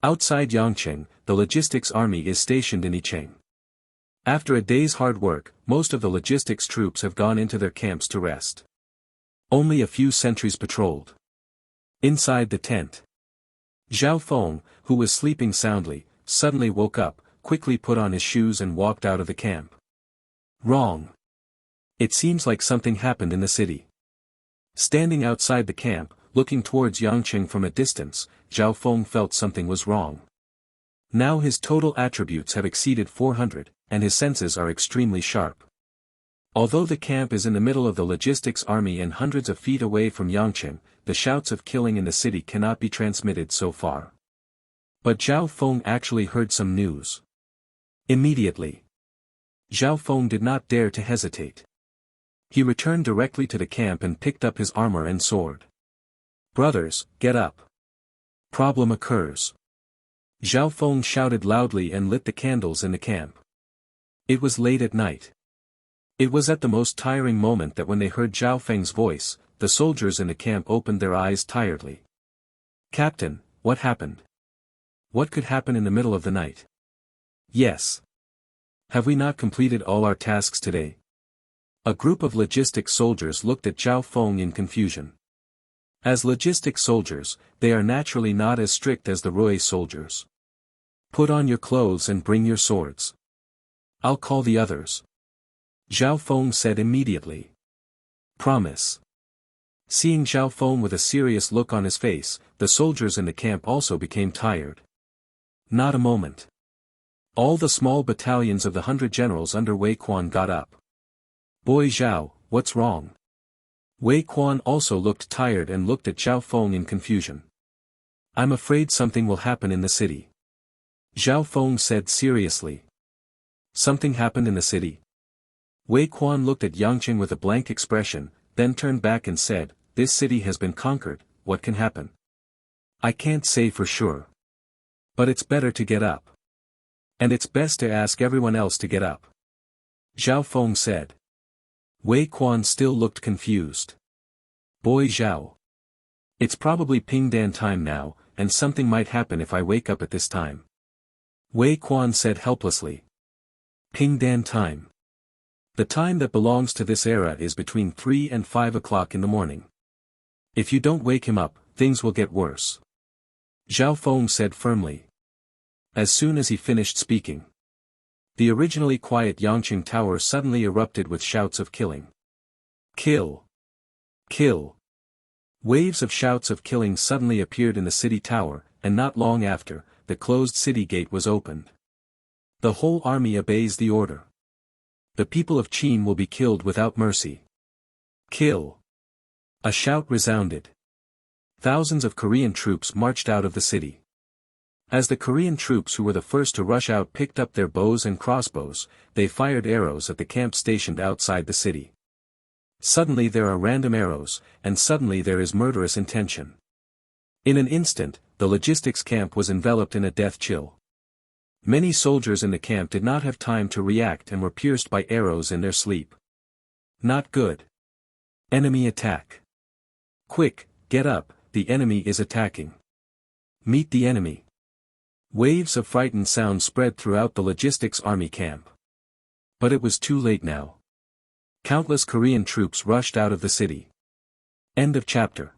Outside Yangcheng, the logistics army is stationed in Yicheng. After a day's hard work, most of the logistics troops have gone into their camps to rest. Only a few sentries patrolled. Inside the tent, Zhao Feng, who was sleeping soundly, suddenly woke up, quickly put on his shoes and walked out of the camp. Wrong. It seems like something happened in the city. Standing outside the camp, looking towards Yangcheng from a distance, Zhao Feng felt something was wrong. Now his total attributes have exceeded 400, and his senses are extremely sharp. Although the camp is in the middle of the logistics army and hundreds of feet away from Yangcheng, the shouts of killing in the city cannot be transmitted so far. But Zhao Feng actually heard some news. Immediately, Zhao Feng did not dare to hesitate. He returned directly to the camp and picked up his armor and sword. Brothers, get up. Problem occurs. Zhao Feng shouted loudly and lit the candles in the camp. It was late at night. It was at the most tiring moment that when they heard Zhao Feng's voice, the soldiers in the camp opened their eyes tiredly. Captain, what happened? What could happen in the middle of the night? Yes. Have we not completed all our tasks today? A group of logistics soldiers looked at Zhao Feng in confusion. As logistics soldiers, they are naturally not as strict as the Rui soldiers. Put on your clothes and bring your swords. I'll call the others. Zhao Feng said immediately. Promise. Seeing Zhao Feng with a serious look on his face, the soldiers in the camp also became tired. Not a moment. All the small battalions of the 100 generals under Wei Quan got up. Boy Zhao, what's wrong? Wei Quan also looked tired and looked at Zhao Feng in confusion. I'm afraid something will happen in the city. Zhao Feng said seriously. Something happened in the city? Wei Quan looked at Yangqing with a blank expression, then turned back and said, "This city has been conquered, what can happen? I can't say for sure. But it's better to get up. And it's best to ask everyone else to get up." Zhao Feng said. Wei Quan still looked confused. "Boy Zhao. It's probably Pingdan time now, and something might happen if I wake up at this time." Wei Quan said helplessly. "Pingdan time. The time that belongs to this era is between 3 and 5 o'clock in the morning. If you don't wake him up, things will get worse." Zhao Feng said firmly. As soon as he finished speaking, the originally quiet Yangqing Tower suddenly erupted with shouts of killing. "Kill! Kill!" Waves of shouts of killing suddenly appeared in the city tower, and not long after, the closed city gate was opened. The whole army obeys the order. The people of Qin will be killed without mercy. Kill! A shout resounded. Thousands of Korean troops marched out of the city. As the Korean troops who were the first to rush out picked up their bows and crossbows, they fired arrows at the camp stationed outside the city. Suddenly there are random arrows, and suddenly there is murderous intention. In an instant, the logistics camp was enveloped in a death chill. Many soldiers in the camp did not have time to react and were pierced by arrows in their sleep. Not good. Enemy attack. Quick, get up, the enemy is attacking. Meet the enemy. Waves of frightened sound spread throughout the logistics army camp. But it was too late now. Countless Korean troops rushed out of the city. End of chapter.